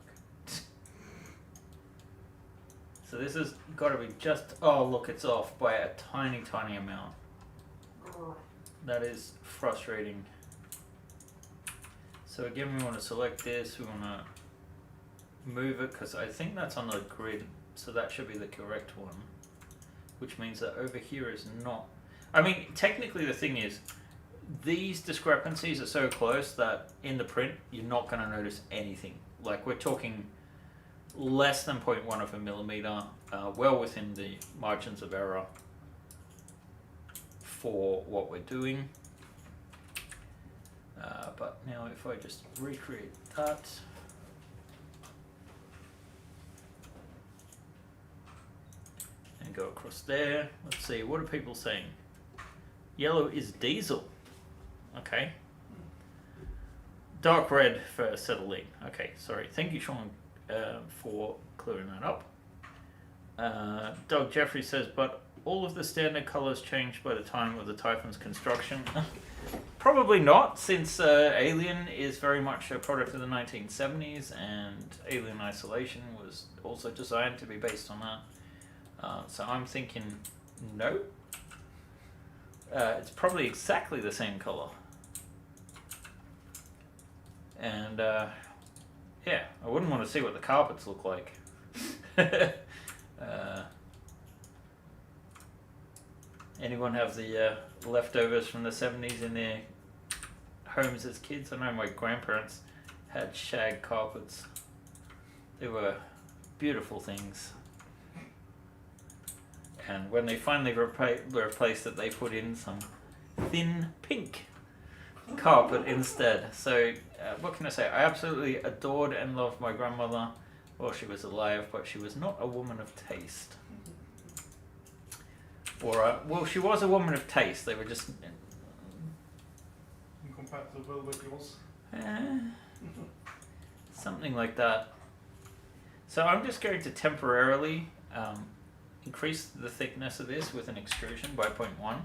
So this has got to be just, oh look, it's off by a tiny amount. That is frustrating. So again, we want to select this, we want to move it, because I think that's on the grid, so that should be the correct one. Which means that over here is not, I mean, technically the thing is, these discrepancies are so close that in the print, you're not going to notice anything. Like we're talking less than 0.1 of a millimeter, well within the margins of error for what we're doing. But now if I just recreate that, and go across there, let's see, what are people saying? Yellow is diesel. Okay. Dark red for acetylene. Okay, sorry. Thank you, Sean, for clearing that up. Doug Jeffrey says, but all of the standard colors changed by the time of the Typhon's construction. Probably not, since Alien is very much a product of the 1970s, and Alien Isolation was also designed to be based on that. So I'm thinking no. It's probably exactly the same color. And yeah, I wouldn't want to see what the carpets look like. Anyone have the leftovers from the 70s in their homes as kids. I know my grandparents had shag carpets. They were beautiful things. And when they finally replaced it, they put in some thin pink carpet instead. So what can I say? I absolutely adored and loved my grandmother while she was alive, but she was not a woman of taste. Or well, she was a woman of taste. They were just Incompatible with yours. something like that. So I'm just going to temporarily increase the thickness of this with an extrusion by 0.1.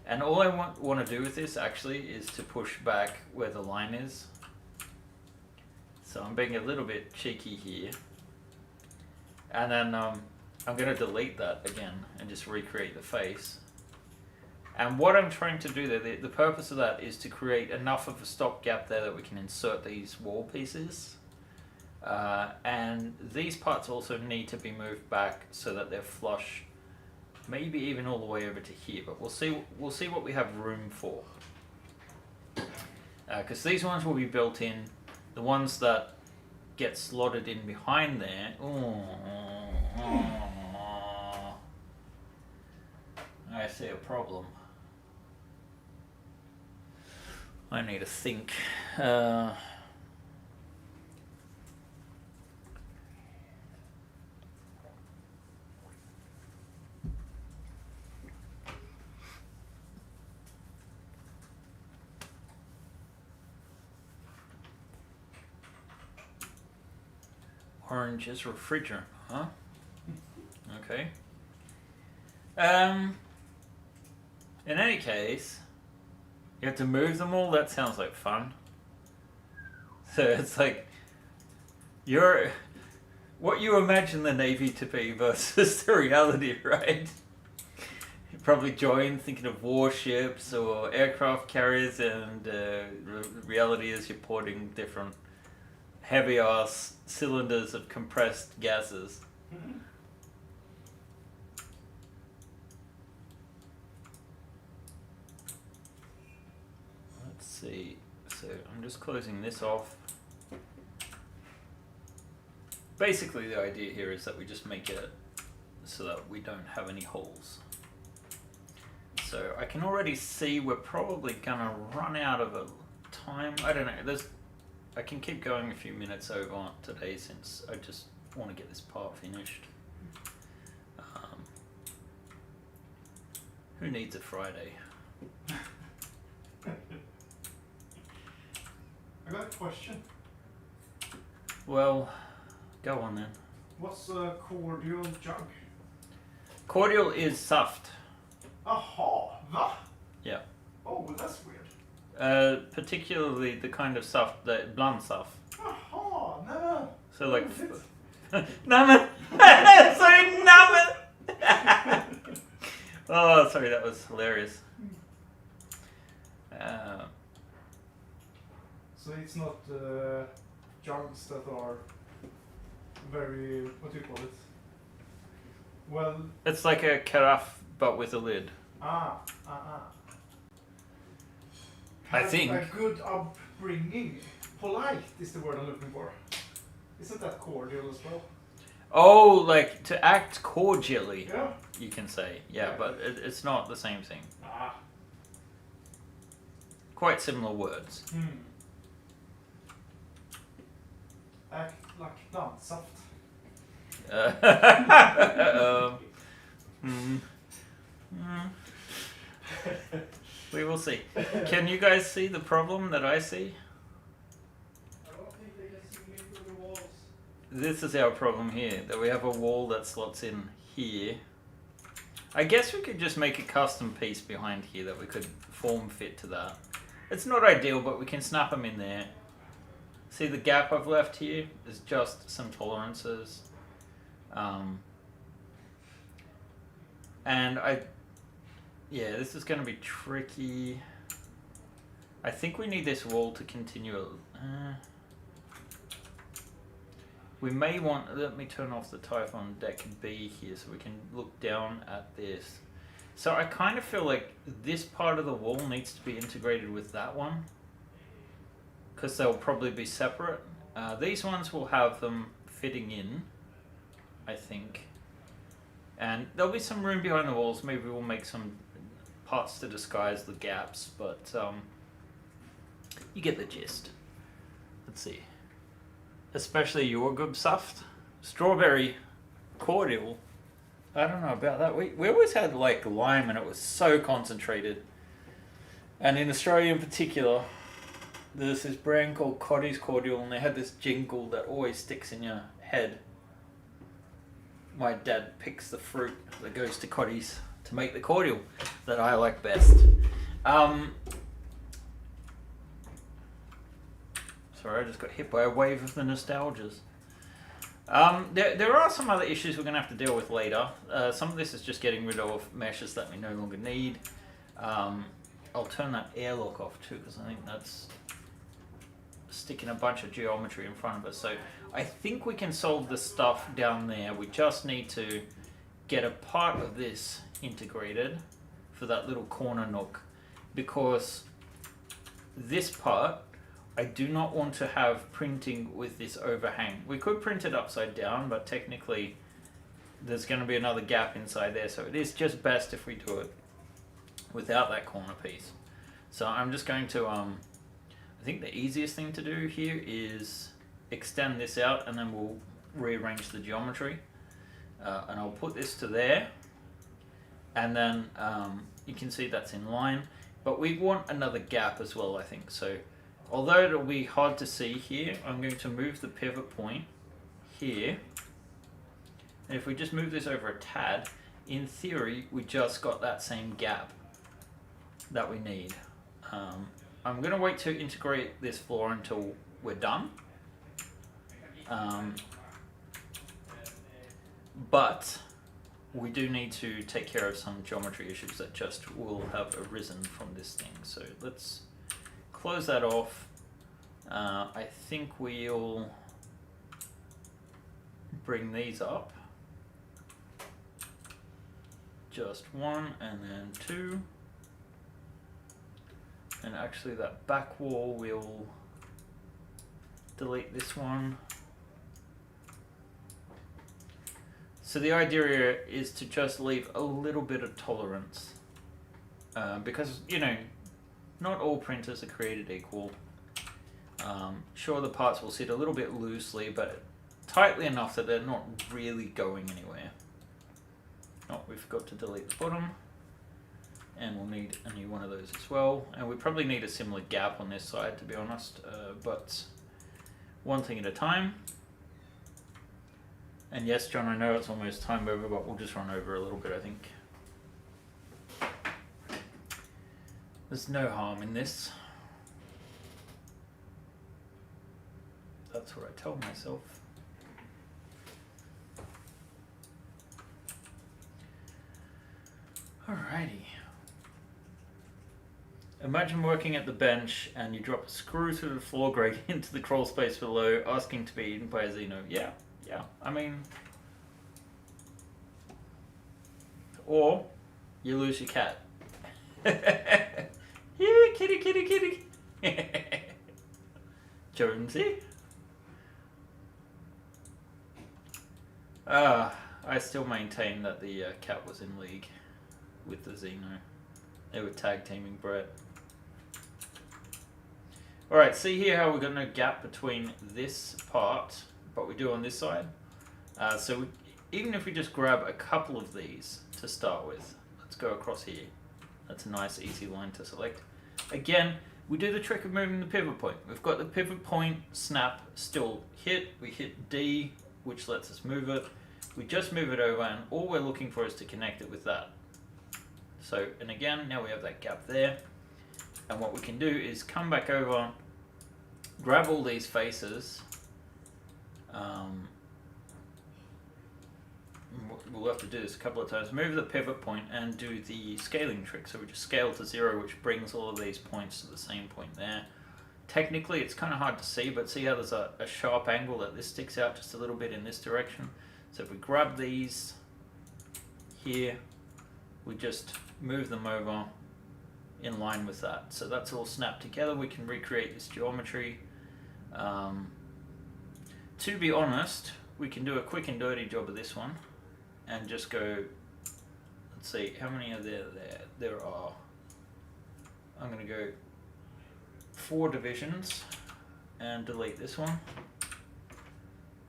And all I want to do with this actually is to push back where the line is. So I'm being a little bit cheeky here. And then I'm going to delete that again and just recreate the face. And what I'm trying to do there, the purpose of that is to create enough of a stopgap there that we can insert these wall pieces. And these parts also need to be moved back so that they're flush, maybe even all the way over to here, but we'll see what we have room for. Because these ones will be built in. The ones that get slotted in behind there, I see a problem. I need to think. Orange is refrigerant, huh? Okay. In any case, you have to move them all. That sounds like fun. So it's like what you imagine the Navy to be versus the reality, right? You probably join thinking of warships or aircraft carriers, and reality is you're porting different heavy ass cylinders of compressed gases. Let's see. So I'm just closing this off. Basically the idea here is that we just make it so that we don't have any holes. So I can already see we're probably gonna run out of a time. I don't know. I can keep going a few minutes over today since I just want to get this part finished. Who needs a Friday? I got a question. Well, go on then. What's a cordial jug? Cordial is soft. Aha, va? Yeah. Oh, well, that's weird. Particularly the kind of soft, the bland soft. Aha, no. So like, Namen. Sorry, Namen. Oh, sorry, that was hilarious. So it's not jugs that are very, what do you call it? Well, It's like a carafe, but with a lid. I Has think. a good upbringing. Polite is the word I'm looking for. Isn't that cordial as well? Oh, like to act cordially, Yeah. you can say. Yeah, but it's not the same thing. Quite similar words. Act like danssaft. We will see. Can you guys see the problem that I see? I don't think they can see me through the walls. This is our problem here, that we have a wall that slots in here. I guess we could just make a custom piece behind here that we could form fit to that. It's not ideal, but we can snap them in there. See the gap I've left here is just some tolerances. And yeah, this is going to be tricky. I think we need this wall to continue. We may want, let me turn off the Typhon deck B here so we can look down at this. So I kind of feel like this part of the wall needs to be integrated with that one. because they'll probably be separate. These ones will have them fitting in, I think. And there'll be some room behind the walls. Maybe we'll make some parts to disguise the gaps, but you get the gist. Let's see. Especially Jordgubbssaft. Strawberry cordial. I don't know about that. We always had like lime and it was so concentrated. And in Australia in particular, there's this brand called Cotty's Cordial and they had this jingle that always sticks in your head. My dad picks the fruit that goes to Cotty's to make the cordial that I like best. Sorry, I just got hit by a wave of the nostalgias. There are some other issues we're going to have to deal with later. Some of this is just getting rid of meshes that we no longer need. I'll turn that airlock off too because I think that's sticking a bunch of geometry in front of us. So I think we can solve the stuff down there. We just need to get a part of this integrated for that little corner nook, because this part I do not want to have printing with this overhang. We could print it upside down, but technically there's going to be another gap inside there, so it is just best if we do it without that corner piece. So I'm just going to I think the easiest thing to do here is extend this out and then we'll rearrange the geometry. And I'll put this to there, and then you can see that's in line, but we want another gap as well, I think. So although it'll be hard to see here, I'm going to move the pivot point here, and if we just move this over a tad, in theory we just got that same gap that we need. I'm going to wait to integrate this floor until we're done. But we do need to take care of some geometry issues that just will have arisen from this thing. So let's close that off. I think we'll bring these up. Just one and then two. And actually that back wall, we'll delete this one. So the idea is to just leave a little bit of tolerance, because, you know, not all printers are created equal. Sure, the parts will sit a little bit loosely, but tightly enough that they're not really going anywhere. Oh, we forgot to delete the bottom, and we'll need a new one of those as well. And we probably need a similar gap on this side, to be honest, but one thing at a time. And yes, John, I know it's almost time over, but we'll just run over a little bit, I think. There's no harm in this. That's what I tell myself. Alrighty. Imagine working at the bench and you drop a screw through the floor grate into the crawl space below, asking to be eaten by a Xeno. Yeah. Yeah, I mean, or you lose your cat. Yeah, kitty, kitty, kitty. Jonesy. I still maintain that the cat was in league with the Xeno. They were tag teaming Brett. Alright, see here how we've got no gap between this part, but we do on this side. So even if we just grab a couple of these to start with, let's go across here. That's a nice easy line to select. Again, we do the trick of moving the pivot point. We've got the pivot point snap still hit. We hit D, which lets us move it. We just move it over, and all we're looking for is to connect it with that. So, and again, now we have that gap there. And what we can do is come back over, grab all these faces. We'll have to do this a couple of times. Move the pivot point and do the scaling trick. So we just scale to 0, which brings all of these points to the same point there. Technically, it's kind of hard to see, but see how there's a sharp angle that this sticks out just a little bit in this direction. So if we grab these here, we just move them over in line with that. So that's all snapped together. We can recreate this geometry. To be honest, we can do a quick and dirty job of this one and just go, let's see, how many are there? There are, I'm going to go 4 divisions and delete this one.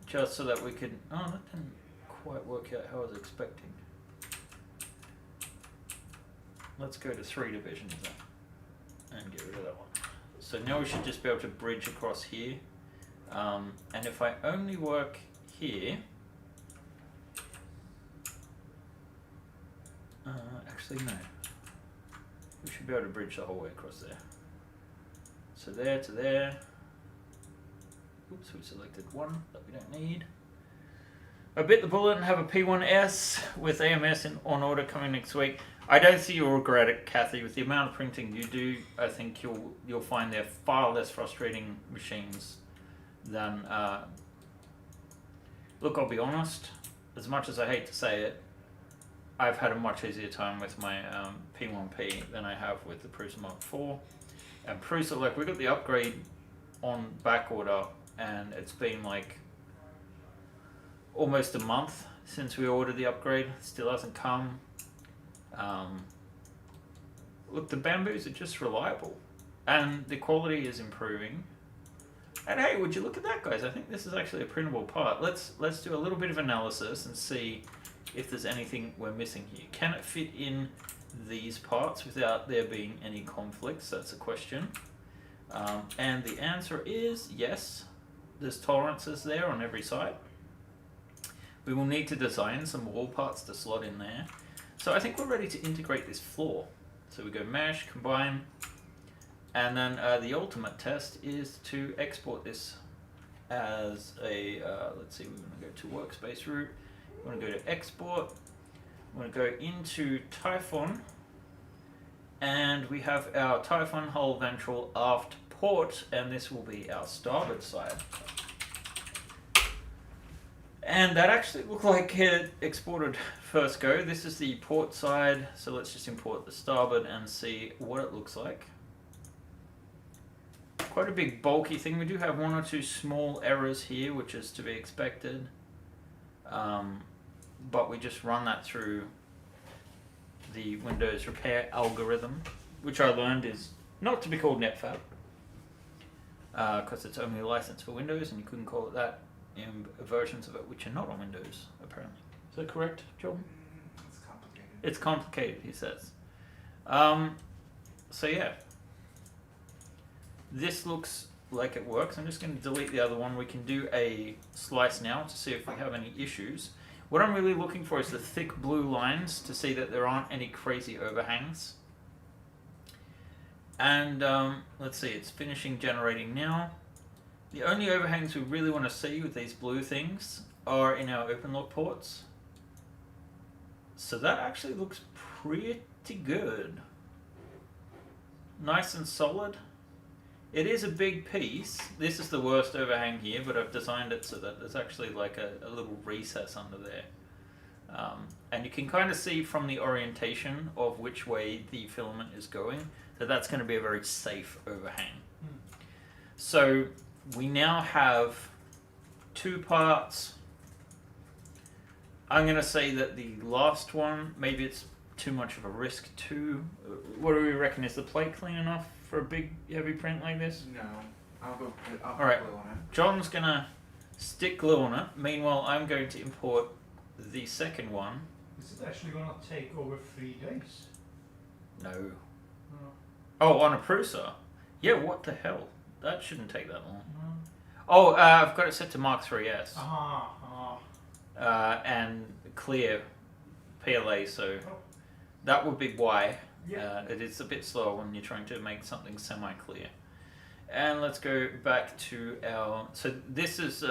Just so that we could, oh, that didn't quite work out how I was expecting. Let's go to 3 divisions then and get rid of that one. So now we should just be able to bridge across here. And if I only work here, actually no, we should be able to bridge the whole way across there. So there to there. Oops, we selected one that we don't need. I bit the bullet and have a P1S with AMS on order coming next week. I don't see you'll regret it, Kathy. With the amount of printing you do, I think you'll find they're far less frustrating machines than. Look, I'll be honest. As much as I hate to say it, I've had a much easier time with my P1P than I have with the Prusa Mark IV. And Prusa, like, we got the upgrade on back order, and it's been like almost a month since we ordered the upgrade. It still hasn't come. Look, the bamboos are just reliable, and the quality is improving. And hey, would you look at that, guys? I think this is actually a printable part. Let's do a little bit of analysis and see if there's anything we're missing here. Can it fit in these parts without there being any conflicts? That's a question. And the answer is yes. There's tolerances there on every side. We will need to design some wall parts to slot in there. So I think we're ready to integrate this floor. So we go mesh, combine, and then the ultimate test is to export this as a, let's see, we're going to go to workspace route. We're going to go to export. We're going to go into Typhon, and we have our Typhon hull ventral aft port, and this will be our starboard side. And that actually looked like it exported first go. This is the port side, so let's just import the starboard and see what it looks like. Quite a big bulky thing. We do have 1 or 2 small errors here, which is to be expected. But we just run that through the Windows repair algorithm, which I learned is not to be called netfab, because it's only licensed for Windows, and you couldn't call it that in versions of it which are not on Windows, apparently. Is that correct, Jordan? It's complicated. It's complicated, he says. So yeah, this looks like it works. I'm just going to delete the other one. We can do a slice now to see if we have any issues. What I'm really looking for is the thick blue lines to see that there aren't any crazy overhangs. And let's see, it's finishing generating now. The only overhangs we really want to see with these blue things are in our open lock ports. So that actually looks pretty good. Nice and solid. It is a big piece. This is the worst overhang here, but I've designed it so that there's actually like a little recess under there. And you can kind of see from the orientation of which way the filament is going that that's going to be a very safe overhang. So we now have 2 parts. I'm going to say that the last one, maybe it's too much of a risk too. What do we reckon? Is the plate clean enough for a big heavy print like this? No, I'll put Alright. glue on it. John's going to stick glue on it. Meanwhile, I'm going to import the second one. Is it actually gonna take over 3 days? No. No. Oh, on a Prusa? Yeah, what the hell? That shouldn't take that long. No. Oh, I've got it set to Mark 3S. And clear PLA, so that would be why. Yeah. It is a bit slower when you're trying to make something semi-clear. And let's go back to our... So this is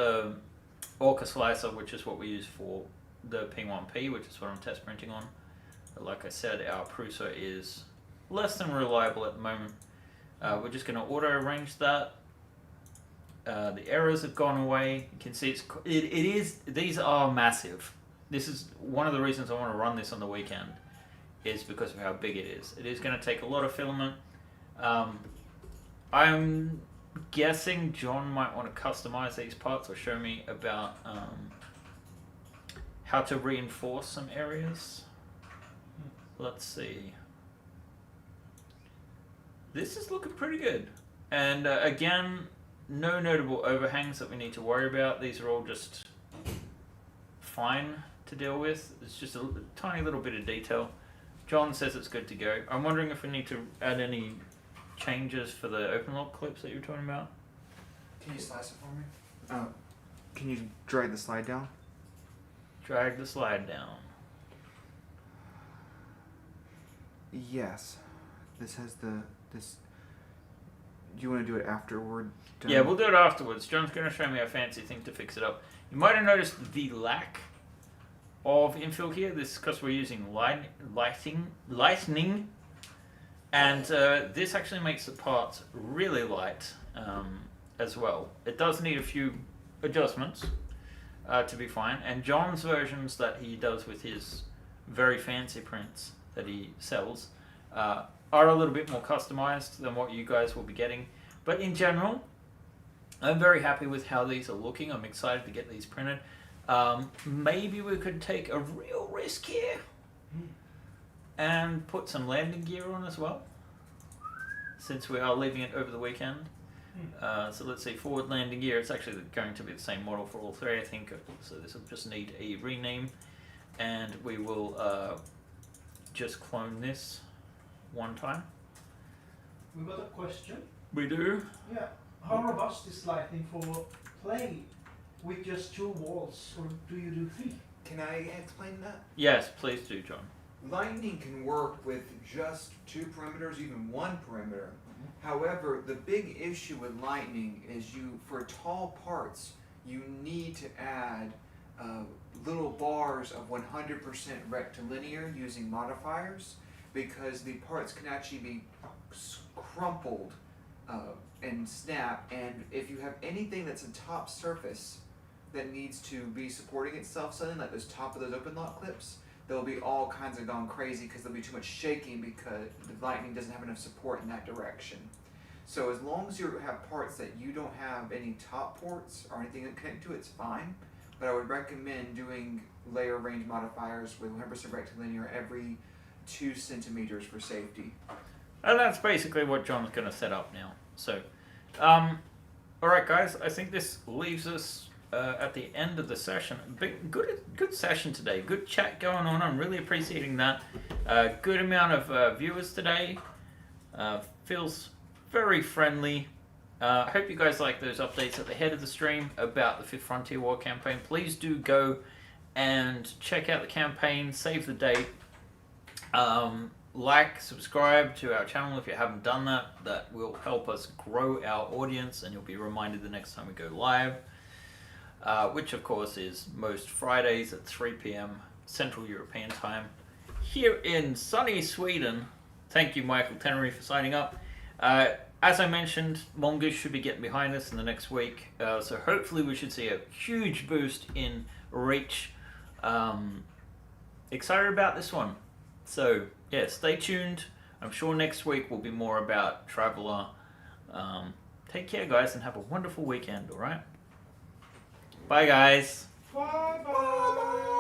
Orca Slicer, which is what we use for the P1P, which is what I'm test printing on. But like I said, our Prusa is less than reliable at the moment. We're just going to auto-arrange that. The errors have gone away. You can see these are massive. This is one of the reasons I want to run this on the weekend, is because of how big it is. It is going to take a lot of filament. I'm guessing John might want to customize these parts or show me about how to reinforce some areas. Let's see. This is looking pretty good. And again, no notable overhangs that we need to worry about. These are all just fine to deal with. It's just a tiny little bit of detail. John says it's good to go. I'm wondering if we need to add any changes for the open lock clips that you were talking about. Can you slice it for me? Can you drag the slide down? Drag the slide down. Yes. This has this. Do you want to do it after we're done? Yeah, we'll do it afterwards. John's going to show me a fancy thing to fix it up. You might have noticed the lack of infill here. This is because we're using lightning, and this actually makes the parts really light as well. It does need a few adjustments to be fine, and John's versions that he does with his very fancy prints that he sells are a little bit more customized than what you guys will be getting. But in general, I'm very happy with how these are looking. I'm excited to get these printed. Maybe we could take a real risk here and put some landing gear on as well, since we are leaving it over the weekend. So let's see, forward landing gear. It's actually going to be the same model for all three, I think. So this will just need a rename, and we will just clone this one time. We got a question. We do. Yeah. How robust is lighting for play with just 2 walls, or do you do 3? Can I explain that? Yes, please do, John. Lightning can work with just 2 perimeters, even 1 perimeter. However, the big issue with lightning is for tall parts, you need to add little bars of 100% rectilinear using modifiers, because the parts can actually be crumpled and snap, and if you have anything that's a top surface that needs to be supporting itself suddenly, like those top of those open lock clips, they'll be all kinds of gone crazy because there'll be too much shaking because the lightning doesn't have enough support in that direction. So as long as you have parts that you don't have any top ports or anything to connect to, it's fine. But I would recommend doing layer range modifiers with 100% rectilinear every 2 centimeters for safety. And that's basically what John's going to set up now. So, alright guys, I think this leaves us at the end of the session. Good session today. Good chat going on. I'm really appreciating that. Good amount of viewers today. Feels very friendly. I hope you guys like those updates at the head of the stream about the 5th Frontier War campaign. Please do go and check out the campaign, save the date. Like, subscribe to our channel if you haven't done that. That will help us grow our audience, and you'll be reminded the next time we go live, which of course is most Fridays at 3 p.m. Central European time here in sunny Sweden. Thank you, Michael Tenery, for signing up. As I mentioned, Mongoose should be getting behind us in the next week, so hopefully we should see a huge boost in reach. Excited about this one. So, yeah, stay tuned. I'm sure next week will be more about Traveller. Take care, guys, and have a wonderful weekend, alright? Bye, guys. Bye bye.